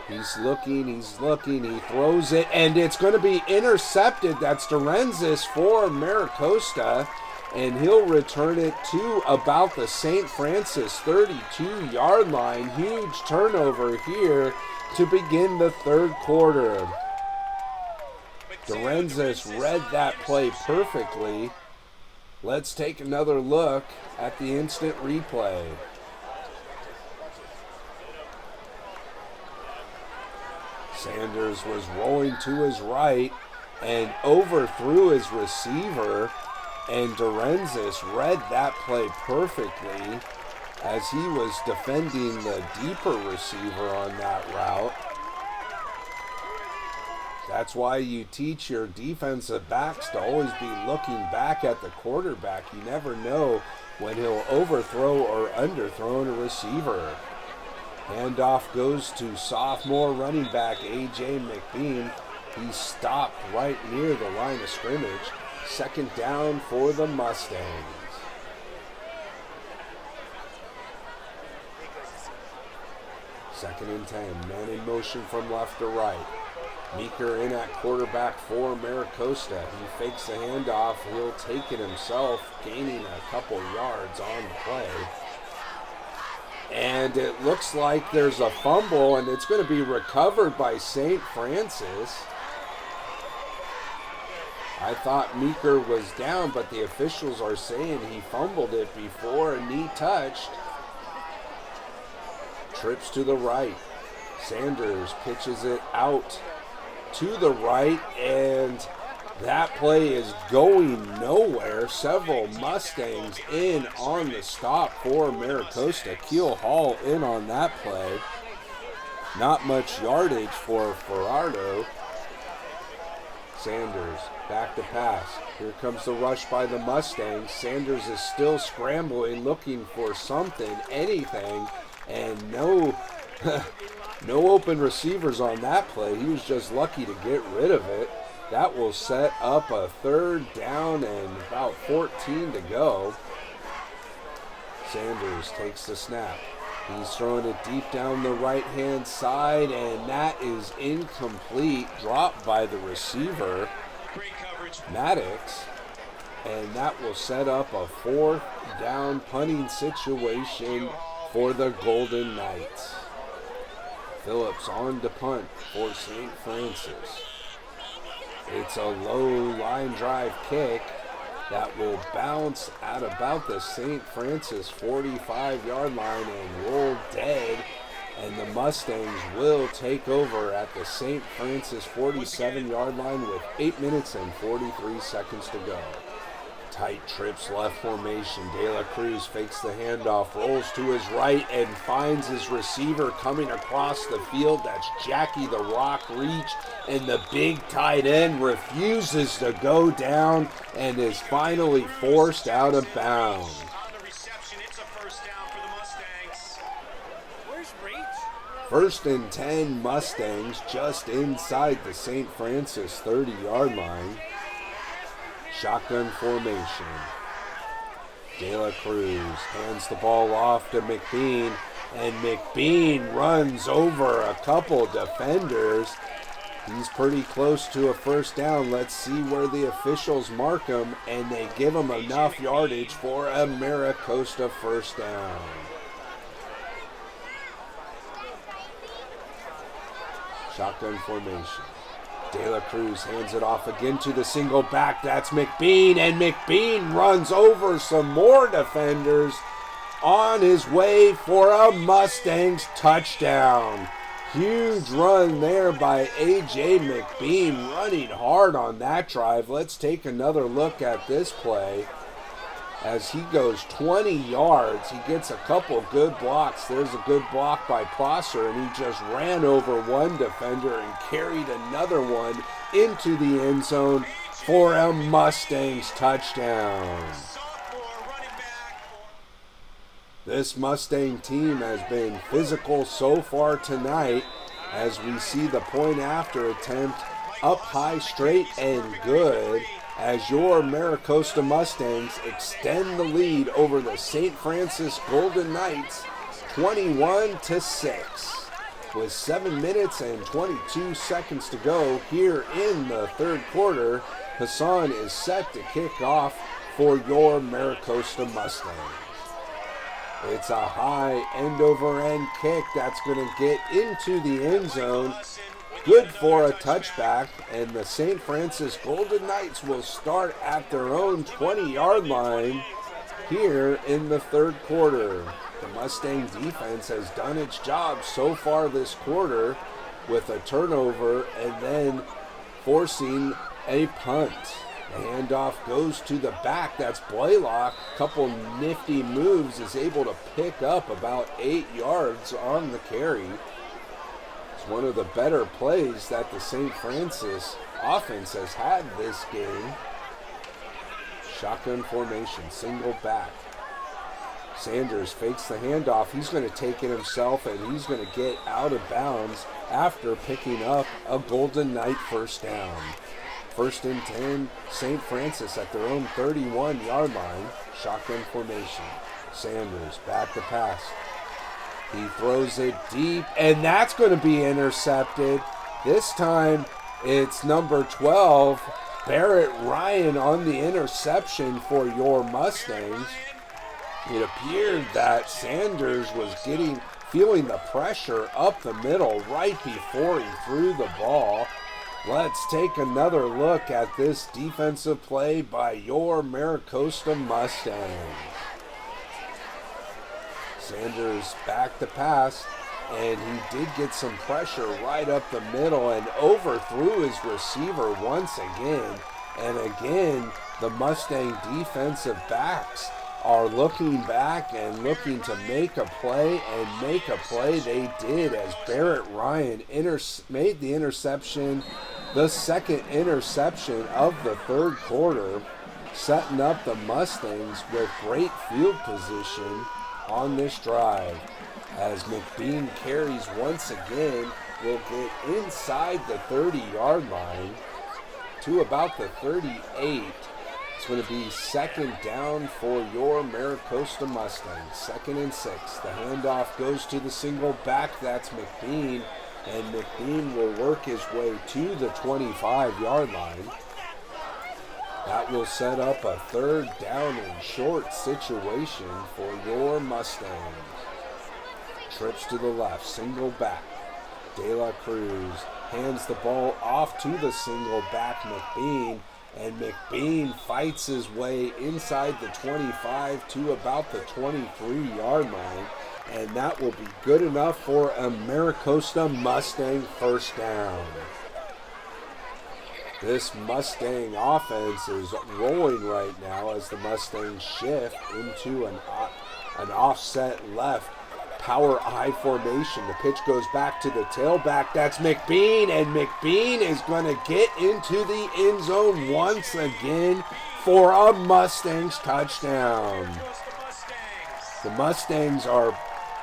He's looking, he throws it, and it's going to be intercepted. That's Dorenzis for Maricosta, and he'll return it to about the St. Francis 32-yard line. Huge turnover here to begin the third quarter. Dorenzis read that play perfectly. Let's take another look at the instant replay. Sanders was rolling to his right and overthrew his receiver, and Dorenzis read that play perfectly as he was defending the deeper receiver on that route. That's why you teach your defensive backs to always be looking back at the quarterback. You never know when he'll overthrow or underthrow a receiver. Handoff goes to sophomore running back A.J. McBean. He stopped right near the line of scrimmage. Second down for the Mustangs. Second and 10. Man in motion from left to right. Meeker in at quarterback for Maricosta. He fakes the handoff. He'll take it himself, gaining a couple yards on the play. And it looks like there's a fumble, and it's going to be recovered by St. Francis. I thought Meeker was down, but the officials are saying he fumbled it before a knee touched. Trips to the right. Sanders pitches it out to the right, and that play is going nowhere. Several Mustangs in on the stop for Maricosta. Keel Hall in on that play. Not much yardage for Ferraro. Sanders back to pass. Here comes the rush by the Mustangs. Sanders is still scrambling, looking for something, anything, and no open receivers on that play. He was just lucky to get rid of it. That will set up a third down and about 14 to go. Sanders takes the snap. He's throwing it deep down the right-hand side, and that is incomplete. Dropped by the receiver, Maddox, and that will set up a fourth down punting situation for the Golden Knights. Phillips on to punt for St. Francis. It's a low line drive kick that will bounce at about the St. Francis 45-yard line and roll dead, and the Mustangs will take over at the St. Francis 47-yard line with 8 minutes and 43 seconds to go. Tight trips left formation. De La Cruz fakes the handoff, rolls to his right, and finds his receiver coming across the field. That's Jackie the Rock Reach, and the big tight end refuses to go down and is finally forced out of bounds. On the reception, it's a first down for the Mustangs. Where's Reach? First and 10 Mustangs just inside the St. Francis 30-yard line. Shotgun formation. De La Cruz hands the ball off to McBean, and McBean runs over a couple defenders. He's pretty close to a first down. Let's see where the officials mark him, and they give him enough yardage for a Maricosta first down. Shotgun formation. De La Cruz hands it off again to the single back. That's McBean, and McBean runs over some more defenders on his way for a Mustangs touchdown. Huge run there by A.J. McBean, running hard on that drive. Let's take another look at this play. As he goes 20 yards, he gets a couple good blocks. There's a good block by Prosser, and he just ran over one defender and carried another one into the end zone for a Mustangs touchdown. This Mustang team has been physical so far tonight, as we see the point after attempt up high, straight, and good, as your Maricosta Mustangs extend the lead over the St. Francis Golden Knights 21-6. With 7 minutes and 22 seconds to go here in the third quarter, Hassan is set to kick off for your Maricosta Mustangs. It's a high end-over-end kick that's going to get into the end zone good for a touchback, and the St. Francis Golden Knights will start at their own 20-yard line here in the third quarter. The Mustang defense has done its job so far this quarter with a turnover and then forcing a punt. The handoff goes to the back. That's Blaylock. Couple nifty moves, is able to pick up about 8 yards on the carry. It's one of the better plays that the St. Francis offense has had this game. Shotgun formation, single back. Sanders fakes the handoff. He's going to take it himself, and he's going to get out of bounds after picking up a Golden Knight first down. First and 10, St. Francis at their own 31-yard line. Shotgun formation. Sanders back to pass. He throws it deep, and that's going to be intercepted. This time, it's number 12, Barrett Ryan, on the interception for your Mustangs. It appeared that Sanders was feeling the pressure up the middle right before he threw the ball. Let's take another look at this defensive play by your Maricosta Mustangs. Sanders back to pass, and he did get some pressure right up the middle and overthrew his receiver once again. And again, the Mustang defensive backs are looking back and looking to make a play, and make a play they did as Barrett Ryan made the interception, the second interception of the third quarter, setting up the Mustangs with great field position on this drive. As McBean carries once again, will get inside the 30-yard line to about the 38. It's going to be second down for your Maricosta Mustangs. 2nd and 6. The handoff goes to the single back. That's McBean. And McBean will work his way to the 25-yard line. That will set up a third down and short situation for your Mustangs. Trips to the left. Single back. De La Cruz hands the ball off to the single back McBean. And McBean fights his way inside the 25 to about the 23-yard line. And that will be good enough for a Maricosta Mustang first down. This Mustang offense is rolling right now as the Mustangs shift into an offset left power I formation. The pitch goes back to the tailback. That's McBean, and McBean is going to get into the end zone once again for a Mustangs touchdown. The Mustangs are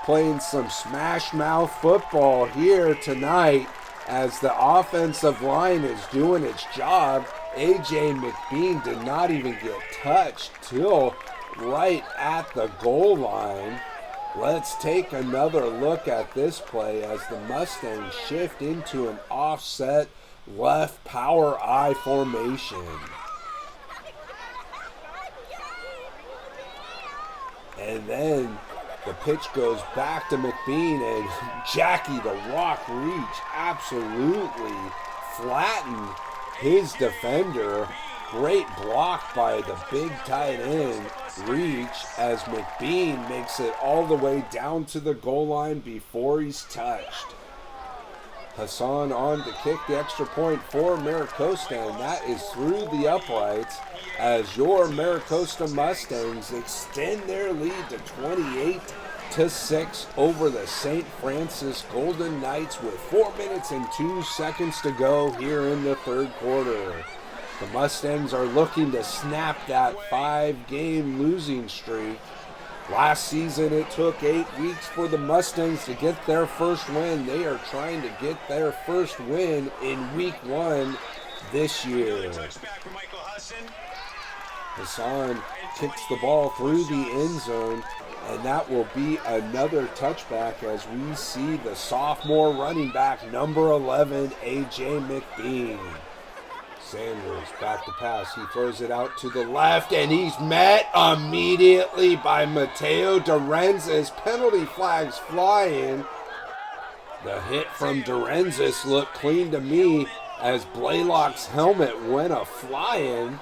playing some smash mouth football here tonight as the offensive line is doing its job. A.J. McBean did not even get touched till right at the goal line. Let's take another look at this play as the Mustangs shift into an offset left power I formation. And then the pitch goes back to McBean, and Jackie the Rock Reach absolutely flattened his defender. Great block by the big tight end, Reach, as McBean makes it all the way down to the goal line before he's touched. Hassan on to kick the extra point for Maricosta, and that is through the uprights as your Maricosta Mustangs extend their lead to 28-6 over the St. Francis Golden Knights with 4 minutes and 2 seconds to go here in the third quarter. The Mustangs are looking to snap that 5-game losing streak. Last season, it took 8 weeks for the Mustangs to get their first win. They are trying to get their first win in week 1 this year. Hassan kicks the ball through the end zone, and that will be another touchback as we see the sophomore running back, number 11, A.J. McBean. Sanders back to pass. He throws it out to the left, and he's met immediately by Mateo Dorenz as penalty flags flying. The hit from Dorenzis looked clean to me as Blaylock's helmet went a-flying.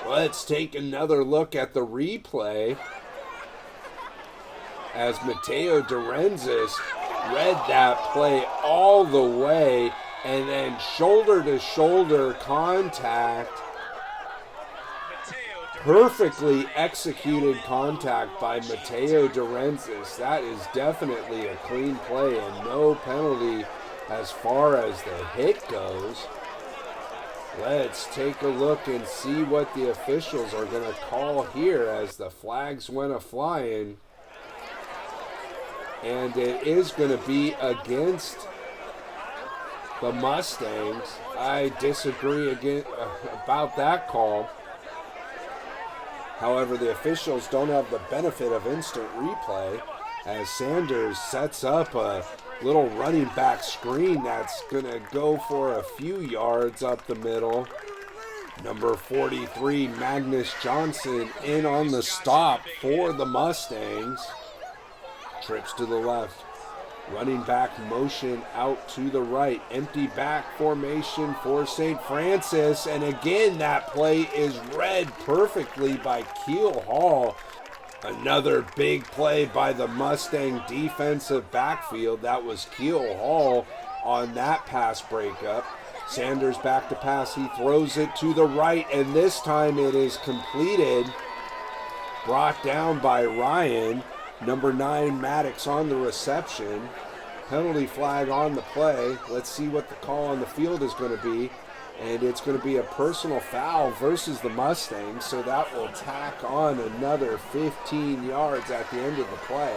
Let's take another look at the replay as Mateo Dorenzis read that play all the way, and then shoulder-to-shoulder contact. Perfectly executed contact by Mateo Dorenzis. That is definitely a clean play and no penalty as far as the hit goes. Let's take a look and see what the officials are going to call here as the flags went a-flying. And it is going to be against the Mustangs. I disagree again about that call. However, the officials don't have the benefit of instant replay as Sanders sets up a little running back screen that's going to go for a few yards up the middle. Number 43, Magnus Johnson, in on the stop for the Mustangs. Trips to the left. Running back motion out to the right. Empty back formation for St. Francis. And again, that play is read perfectly by Keel Hall. Another big play by the Mustang defensive backfield. That was Keel Hall on that pass breakup. Sanders back to pass. He throws it to the right, and this time it is completed. Brought down by Ryan. Number 9, Maddox on the reception. Penalty flag on the play. Let's see what the call on the field is going to be. And it's going to be a personal foul versus the Mustangs, so that will tack on another 15 yards at the end of the play.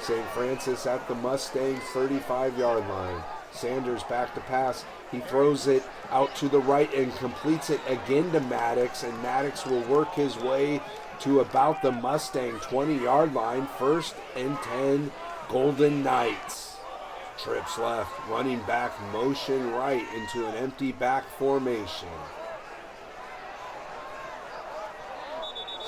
St. Francis at the Mustangs' 35-yard line. Sanders back to pass. He throws it out to the right and completes it again to Maddox, and Maddox will work his way to about the Mustang 20-yard line. 1st and 10, Golden Knights. Trips left, running back motion right into an empty back formation.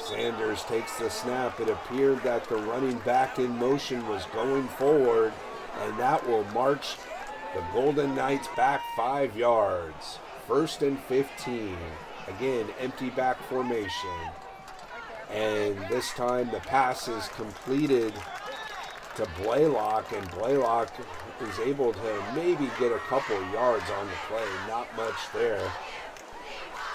Sanders takes the snap. It appeared that the running back in motion was going forward, and that will march the Golden Knights back 5 yards. 1st and 15. Again, empty back formation. And this time the pass is completed to Blaylock, and Blaylock is able to maybe get a couple yards on the play. Not much there.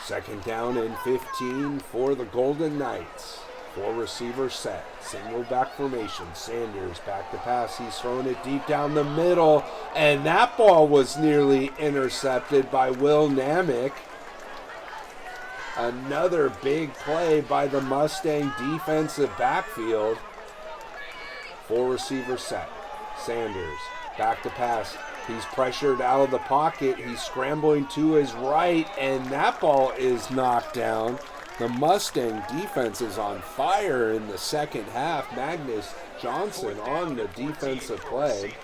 2nd down and 15 for the Golden Knights. 4 receivers set. Single back formation. Sanders back to pass. He's throwing it deep down the middle, and that ball was nearly intercepted by Will Namick. Another big play by the Mustang defensive backfield. 4 receivers set. Sanders back to pass. He's pressured out of the pocket. He's scrambling to his right, and that ball is knocked down. The Mustang defense is on fire in the second half. Magnus Johnson on the defensive play.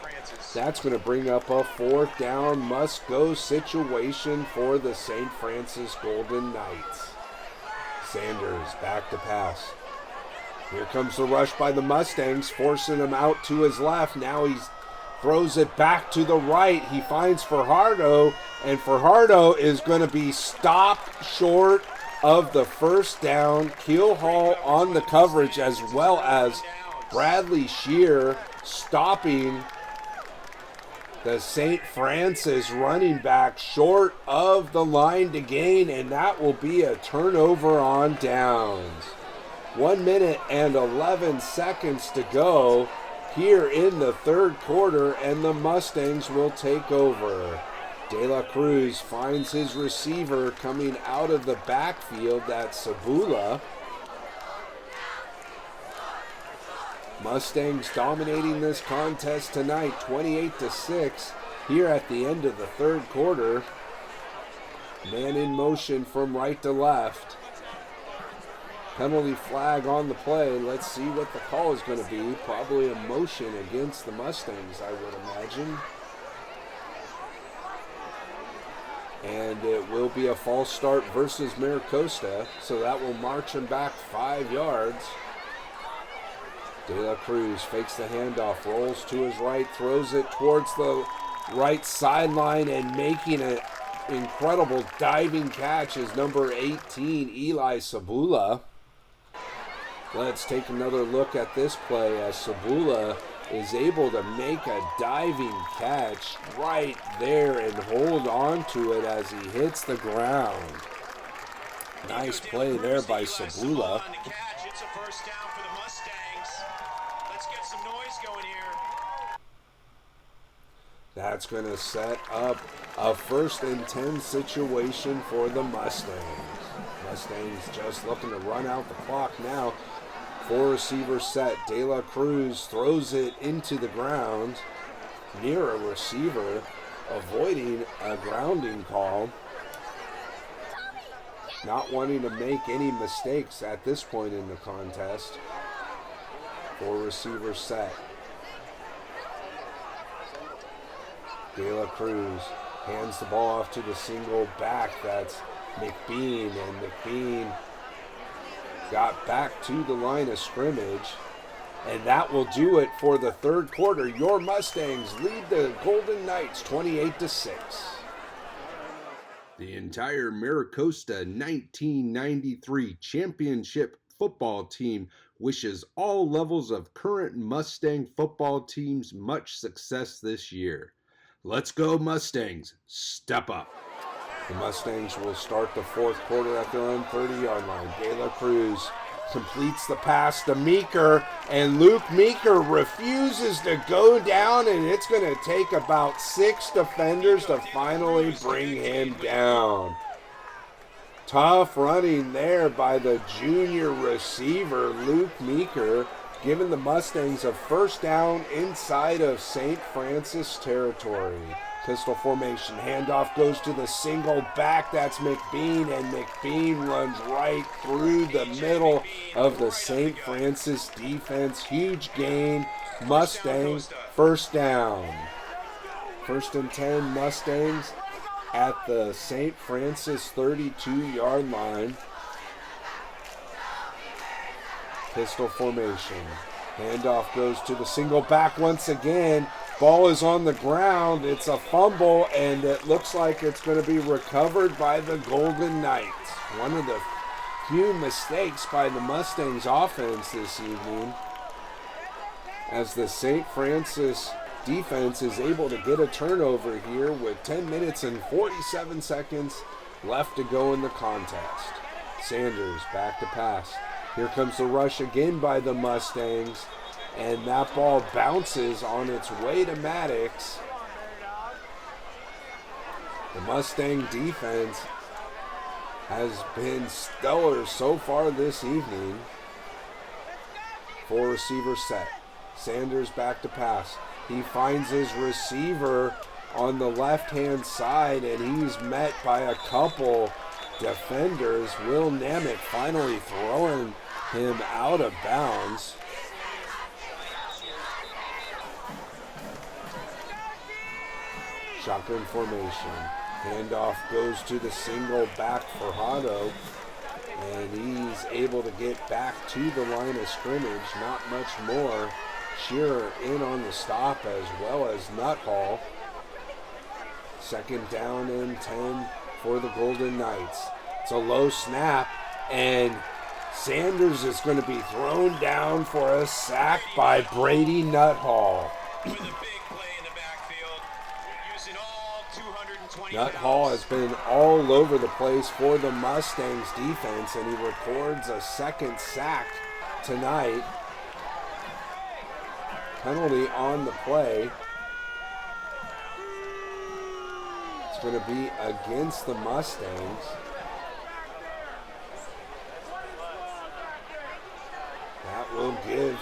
That's going to bring up a 4th down must-go situation for the St. Francis Golden Knights. Sanders back to pass. Here comes the rush by the Mustangs, forcing him out to his left. Now he throws it back to the right. He finds Fajardo, and Fajardo is going to be stopped short of the 1st down. Keel Hall on the coverage, as well as Bradley Shear stopping the St. Francis running back short of the line to gain, and that will be a turnover on downs. 1 minute and 11 seconds to go here in the 3rd quarter, and the Mustangs will take over. De La Cruz finds his receiver coming out of the backfield. That's Sabula. Mustangs dominating this contest tonight, 28-6 here at the end of the 3rd quarter. Man in motion from right to left. Penalty flag on the play. Let's see what the call is going to be. Probably a motion against the Mustangs, I would imagine. And it will be a false start versus Maricosta, so that will march him back 5 yards. De La Cruz fakes the handoff, rolls to his right, throws it towards the right sideline, and making an incredible diving catch is number 18, Eli Sabula. Let's take another look at this play as Sabula is able to make a diving catch right there and hold on to it as he hits the ground. Nice play there by Sabula. It's a first down for the Mustangs. Let's get some noise going here. That's going to set up a 1st and 10 situation for the Mustangs. Mustangs just looking to run out the clock now. 4 receiver set. De La Cruz throws it into the ground near a receiver, avoiding a grounding call. Not wanting to make any mistakes at this point in the contest. 4 receiver set. De La Cruz hands the ball off to the single back. That's McBean, and McBean got back to the line of scrimmage. And that will do it for the 3rd quarter. Your Mustangs lead the Golden Knights 28-6. The entire Maricosta 1993 championship football team wishes all levels of current Mustang football teams much success this year. Let's go Mustangs, step up. The Mustangs will start the 4th quarter at their own 30-yard line. De La Cruz completes the pass to Meeker, and Luke Meeker refuses to go down, and it's going to take about 6 defenders to finally bring him down. Tough running there by the junior receiver, Luke Meeker, giving the Mustangs a 1st down inside of St. Francis territory. Pistol formation, handoff goes to the single back, that's McBean, and McBean runs right through the middle of the St. Francis defense. Huge gain, Mustangs, 1st down. 1st and 10 Mustangs at the St. Francis 32-yard line. Pistol formation, handoff goes to the single back once again. Ball is on the ground. It's a fumble, and it looks like it's going to be recovered by the Golden Knights. One of the few mistakes by the Mustangs offense this evening, as the St. Francis defense is able to get a turnover here with 10 minutes and 47 seconds left to go in the contest. Sanders back to pass. Here comes the rush again by the Mustangs. And that ball bounces on its way to Maddox. The Mustang defense has been stellar so far this evening. 4 receivers set. Sanders back to pass. He finds his receiver on the left-hand side, and he's met by a couple defenders. Will Nemec finally throwing him out of bounds. Shotgun formation. Handoff goes to the single back for Hotto. And he's able to get back to the line of scrimmage. Not much more. Shearer in on the stop as well as Nuthall. 2nd down and 10 for the Golden Knights. It's a low snap, and Sanders is going to be thrown down for a sack by Brady Nuthall. Nuthall has been all over the place for the Mustangs defense, and he records a 2nd sack tonight. Penalty on the play. It's going to be against the Mustangs. That will give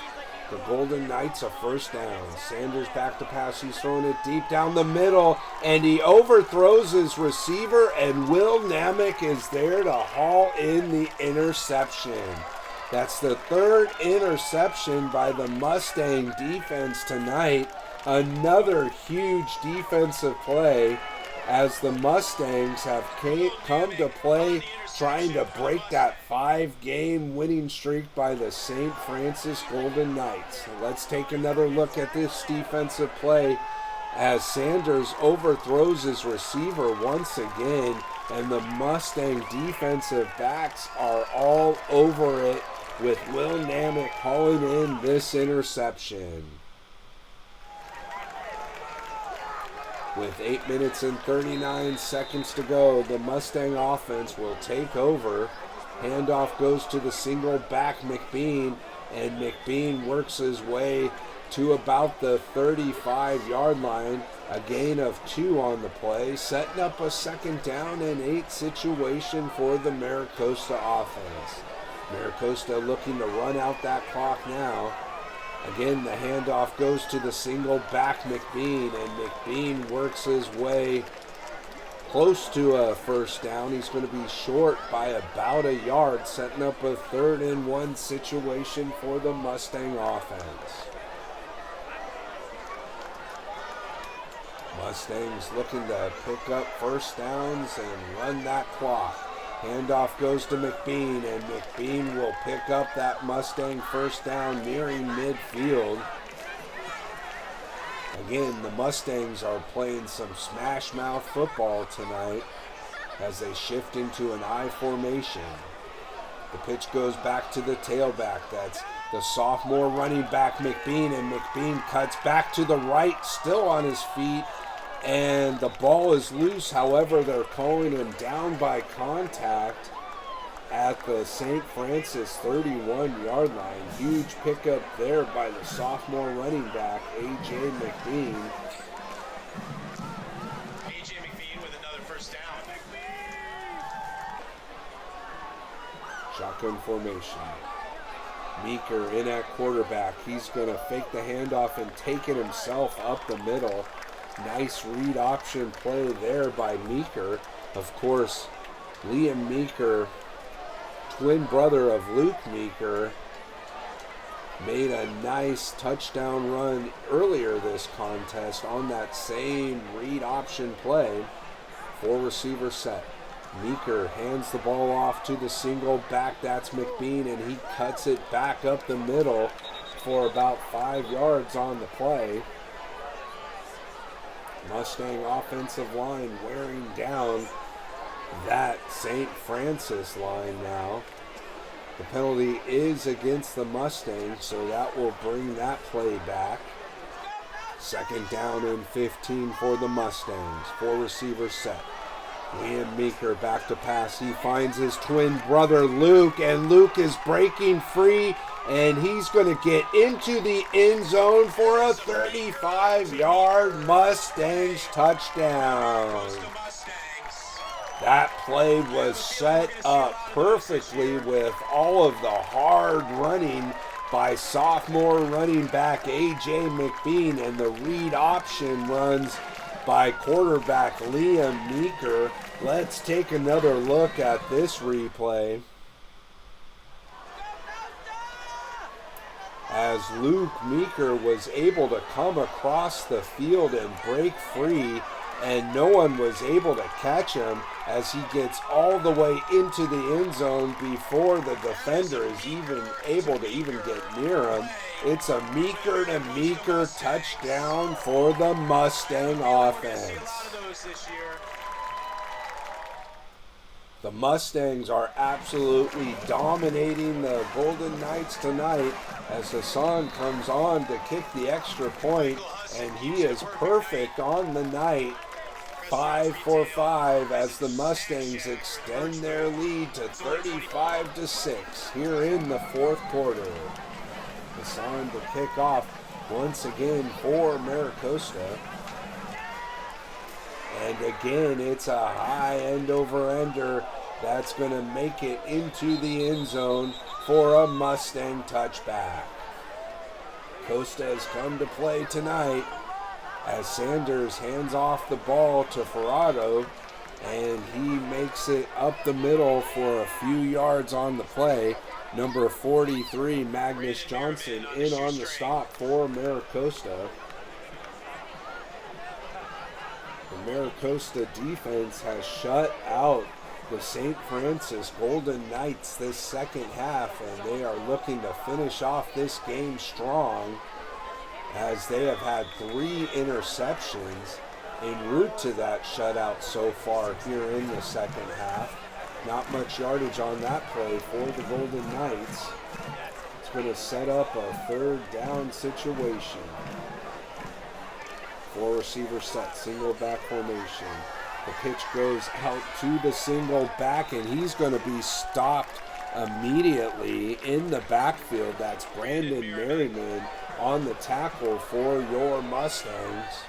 the Golden Knights a 1st down. Sanders back to pass. He's throwing it deep down the middle, and he overthrows his receiver, and Will Nemec is there to haul in the interception. That's the 3rd interception by the Mustang defense tonight. Another huge defensive play as the Mustangs have come to play trying to break that 5-game winning streak by the St. Francis Golden Knights. Let's take another look at this defensive play as Sanders overthrows his receiver once again, and the Mustang defensive backs are all over it, with Will Namick calling in this interception. With 8 minutes and 39 seconds to go, the Mustang offense will take over. Handoff goes to the single back McBean, and McBean works his way to about the 35-yard line. A gain of 2 on the play, setting up a 2nd down and 8 situation for the Maricosta offense. Maricosta looking to run out that clock now. Again, the handoff goes to the single back McBean, and McBean works his way close to a 1st down. He's going to be short by about a yard, setting up a 3rd and 1 situation for the Mustang offense. Mustangs looking to pick up 1st downs and run that clock. Handoff goes to McBean, and McBean will pick up that Mustang 1st down nearing midfield. Again, the Mustangs are playing some smash mouth football tonight as they shift into an I formation. The pitch goes back to the tailback. That's the sophomore running back McBean, and McBean cuts back to the right, still on his feet, and the ball is loose. However, they're calling him down by contact at the St. Francis 31-yard line. Huge pickup there by the sophomore running back, A.J. McBean. A.J. McBean with another 1st down. Shotgun formation. Meeker in at quarterback. He's going to fake the handoff and take it himself up the middle. Nice read option play there by Meeker. Of course, Liam Meeker, twin brother of Luke Meeker, made a nice touchdown run earlier this contest on that same read option play. 4 receiver set. Meeker hands the ball off to the single back. That's McBean, and he cuts it back up the middle for about 5 yards on the play. Mustang offensive line wearing down that St. Francis line now. The penalty is against the Mustangs, so that will bring that play back. 2nd down and 15 for the Mustangs. 4 receivers set. Liam Meeker back to pass. He finds his twin brother Luke, and Luke is breaking free, and he's going to get into the end zone for a 35-yard Mustangs touchdown. That play was set up perfectly with all of the hard running by sophomore running back A.J. McBean, and the read option runs by quarterback Liam Meeker. Let's take another look at this replay as Luke Meeker was able to come across the field and break free, and no one was able to catch him as he gets all the way into the end zone before the defender is even able to even get near him. It's a Meeker to Meeker touchdown for the Mustang offense. The Mustangs are absolutely dominating the Golden Knights tonight as Hassan comes on to kick the extra point, and he is perfect on the night. 5 for 5 as the Mustangs extend their lead to 35-6 here in the 4th quarter. Hassan to kick off once again for Maricosta. And again, it's a high end-over-ender that's going to make it into the end zone for a Mustang touchback. Costa has come to play tonight as Sanders hands off the ball to Ferrado, and he makes it up the middle for a few yards on the play. Number 43, Magnus Johnson, in on the stop for Maricosta. The Maricosta defense has shut out the St. Francis Golden Knights this second half, and they are looking to finish off this game strong as they have had 3 interceptions en route to that shutout so far here in the second half. Not much yardage on that play for the Golden Knights. It's going to set up a 3rd down situation. 4 receiver set, single back formation. The pitch goes out to the single back, and he's going to be stopped immediately in the backfield. That's Brandon Merriman on the tackle for your Mustangs.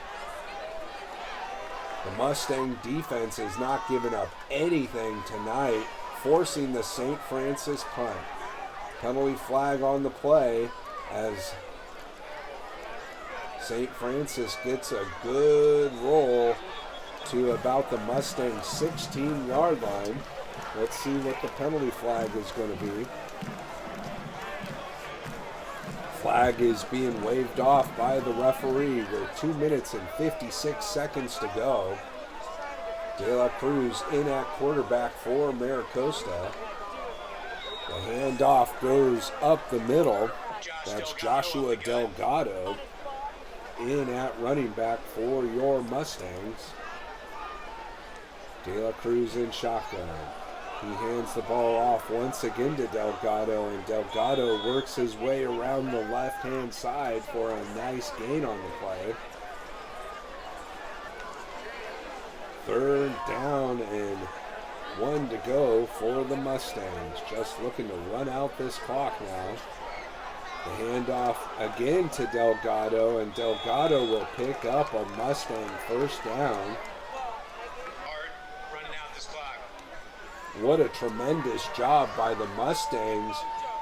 The Mustang defense is not giving up anything tonight, forcing the St. Francis punt. Penalty flag on the play as St. Francis gets a good roll to about the Mustang 16-yard line. Let's see what the penalty flag is going to be. Flag is being waved off by the referee with 2 minutes and 56 seconds to go. De La Cruz in at quarterback for Maricosta. The handoff goes up the middle. That's Joshua Delgado in at running back for your Mustangs. De La Cruz in shotgun. He hands the ball off once again to Delgado, and Delgado works his way around the left-hand side for a nice gain on the play. 3rd down and 1 to go for the Mustangs. Just looking to run out this clock now. The handoff again to Delgado, and Delgado will pick up a Mustang 1st down. What a tremendous job by the Mustangs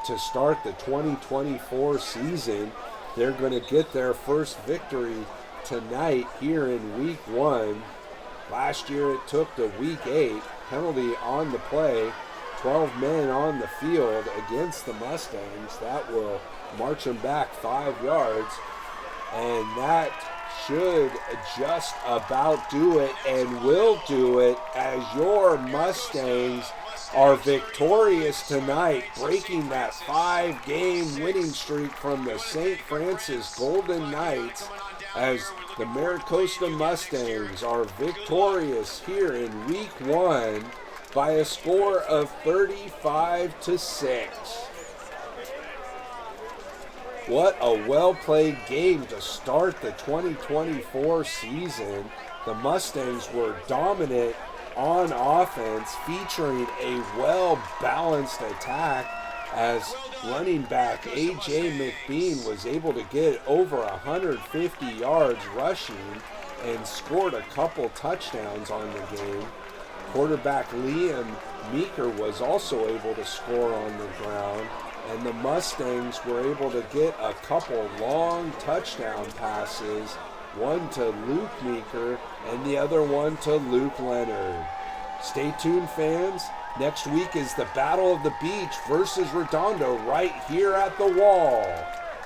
to start the 2024 season. They're going to get their first victory tonight here in Week 1. Last year it took to Week 8. Penalty on the play. 12 men on the field against the Mustangs. That will march them back 5 yards. And that should just about do it, and will do it, as your Mustangs are victorious tonight, breaking that 5-game winning streak from the St. Francis Golden Knights, as the Maricosta Mustangs are victorious here in Week 1 by a score of 35-6. What a well-played game to start the 2024 season. The Mustangs were dominant on offense, featuring a well-balanced attack as running back A.J. McBean was able to get over 150 yards rushing and scored a couple touchdowns on the game. Quarterback Liam Meeker was also able to score on the ground, and the Mustangs were able to get a couple long touchdown passes, one to Luke Meeker and the other one to Luke Leonard. Stay tuned, fans. Next week is the Battle of the Beach versus Redondo right here at the Wall.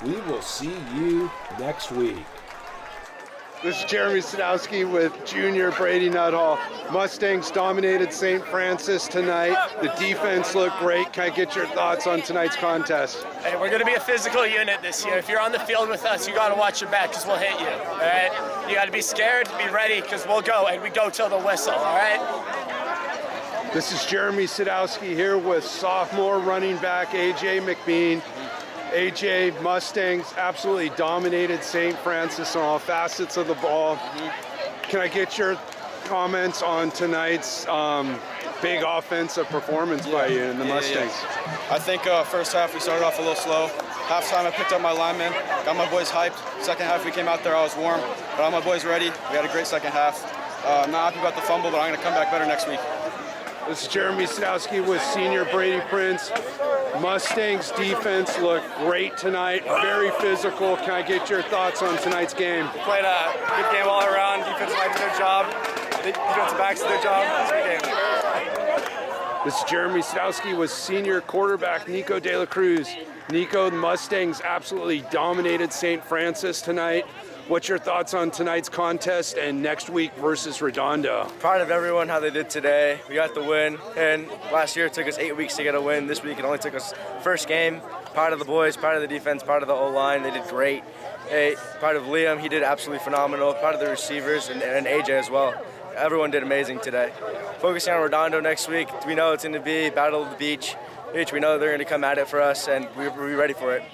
We will see you next week. This is Jeremy Sadowski with Junior Brady Nuthall. Mustangs dominated St. Francis tonight. The defense looked great. Can I get your thoughts on tonight's contest? Hey, we're going to be a physical unit this year. If you're on the field with us, you got to watch your back because we'll hit you. All right? You got to be scared, be ready because we'll go, and we go till the whistle. All right? This is Jeremy Sadowski here with sophomore running back A.J. McBean. AJ, Mustangs absolutely dominated St. Francis on all facets of the ball. Can I get your comments on tonight's big offensive performance by you and the Mustangs? I think first half we started off a little slow. Halftime I picked up my linemen, got my boys hyped. Second half we came out there, I was warm, but all my boys ready. We had a great second half. I'm not happy about the fumble, but I'm going to come back better next week. This is Jeremy Sadowski with senior Brady Prince. Mustangs defense looked great tonight, very physical. Can I get your thoughts on tonight's game? We played a good game all around. Defensive line did their job. The defensive backs did their job. It's a good game. This is Jeremy Sadowski with senior quarterback Nico De La Cruz. Nico, the Mustangs absolutely dominated St. Francis tonight. What's your thoughts on tonight's contest and next week versus Redondo? Proud of everyone how they did today. We got the win, and last year it took us 8 weeks to get a win. This week it only took us first game. Proud of the boys, proud of the defense, proud of the O-line. They did great. Hey, proud of Liam. He did absolutely phenomenal. Proud of the receivers and AJ as well. Everyone did amazing today. Focusing on Redondo next week. We know it's going to be Battle of the Beach. We know they're going to come at it for us, and we're ready for it.